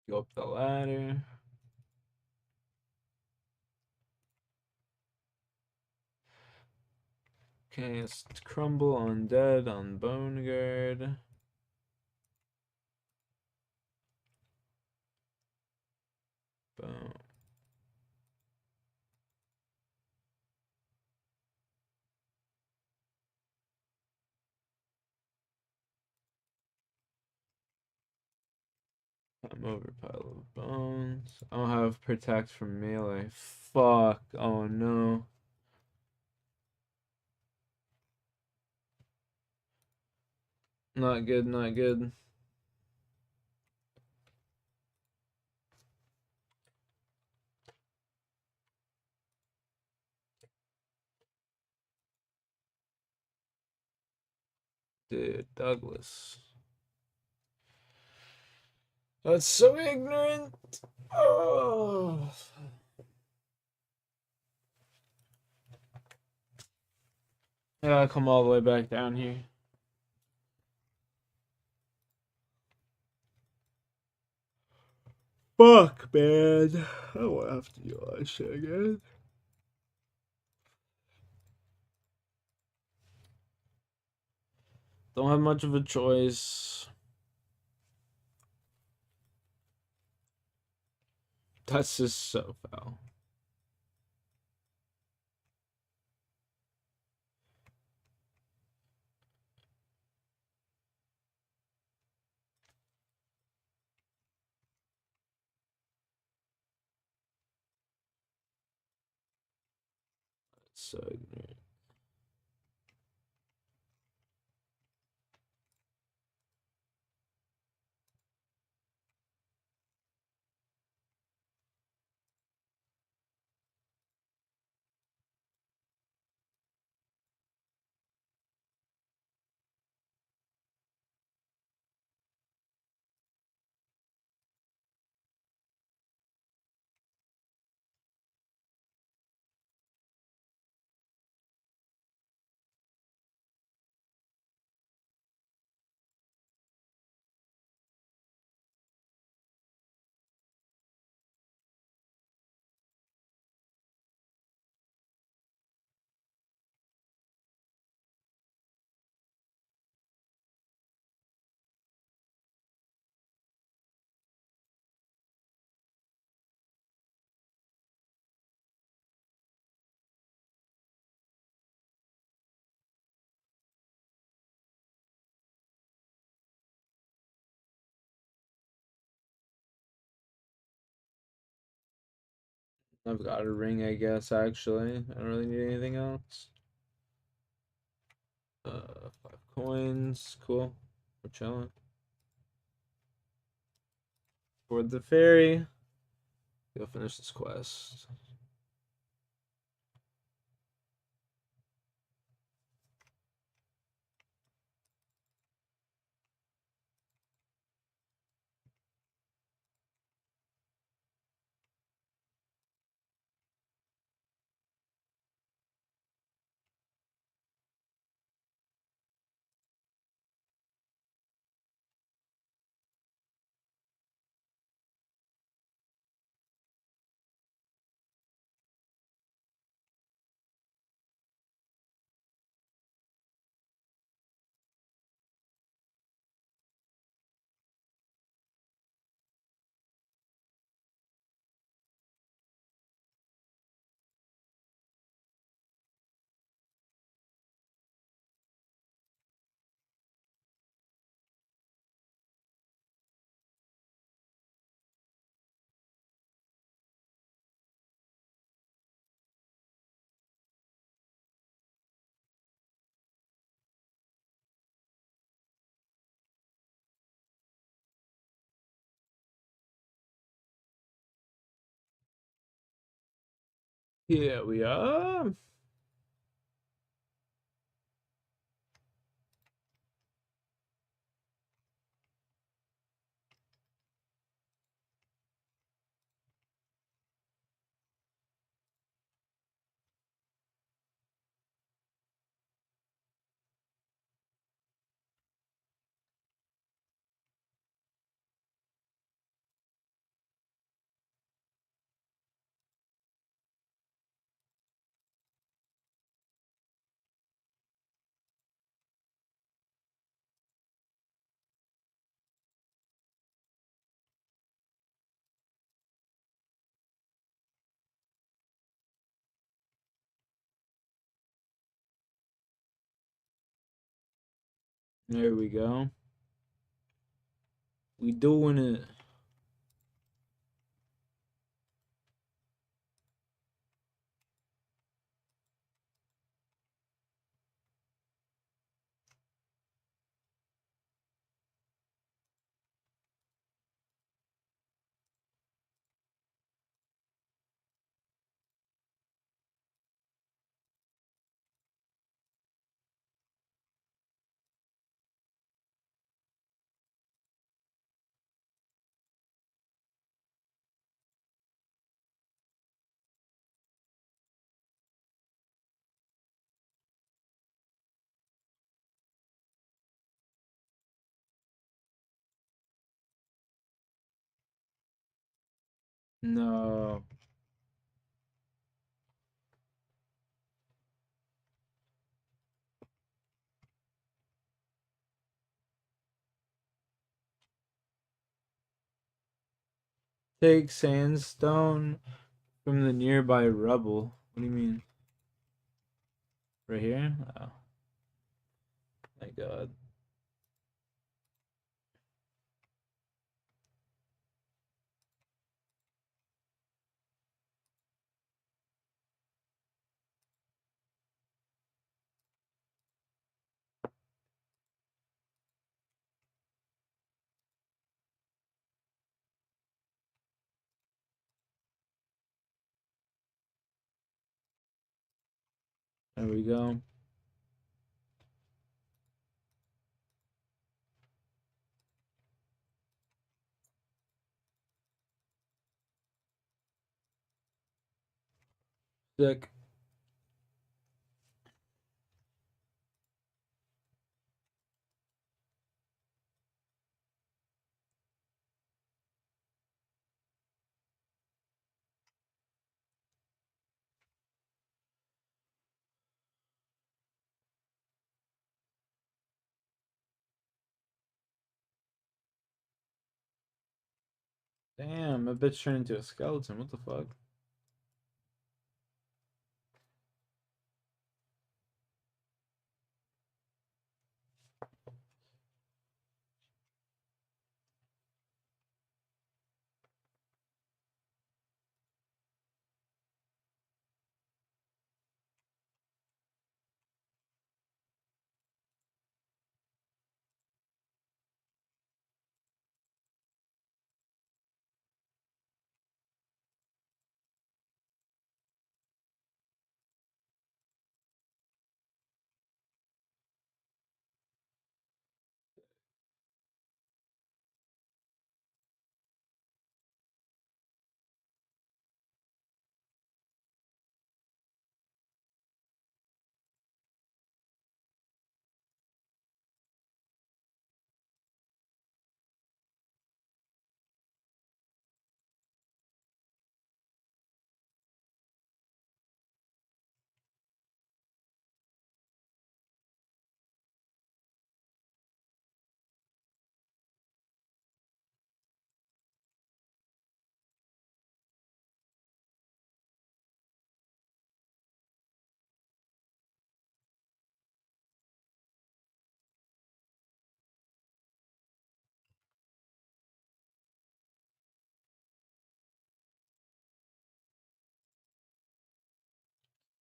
Go up the ladder. Okay, it's crumble on dead on bone guard. Boom. I'm over pile of bones. I don't have protect from melee. Fuck. Oh no. Not good, not good. Dude, Douglas. That's so ignorant. Oh. I gotta come all the way back down here. Fuck, man. I don't have to do all that shit again. Don't have much of a choice. That's just so foul. That's so ignorant. I've got a ring, I guess, actually. I don't really need anything else. 5 coins. Cool. We're chilling. For the ferry. Go finish this quest. Here we are. There we go. We doing it. No. Take sandstone from the nearby rubble. What do you mean? Right here? Oh. My god. There we go. Sick. Damn, that bitch turned into a skeleton. What the fuck?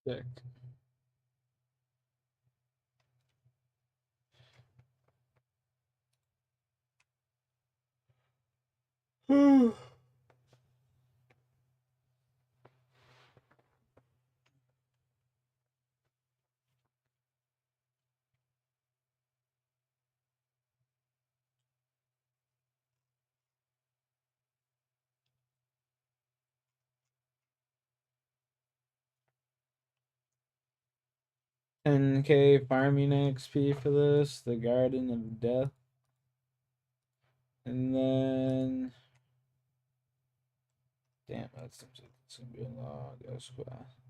Sick. $10K farming XP for this, the Garden of Death. And then damn, that seems like it's gonna be a long ass quest.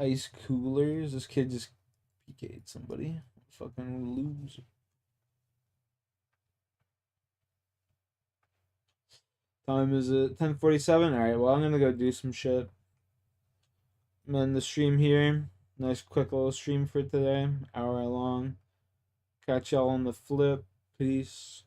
Ice coolers. This kid just PK'd somebody. Fucking loser. Time is it 10:47? Alright, well I'm gonna go do some shit. I'm end the stream here. Nice quick little stream for today. Hour long. Catch y'all on the flip. Peace.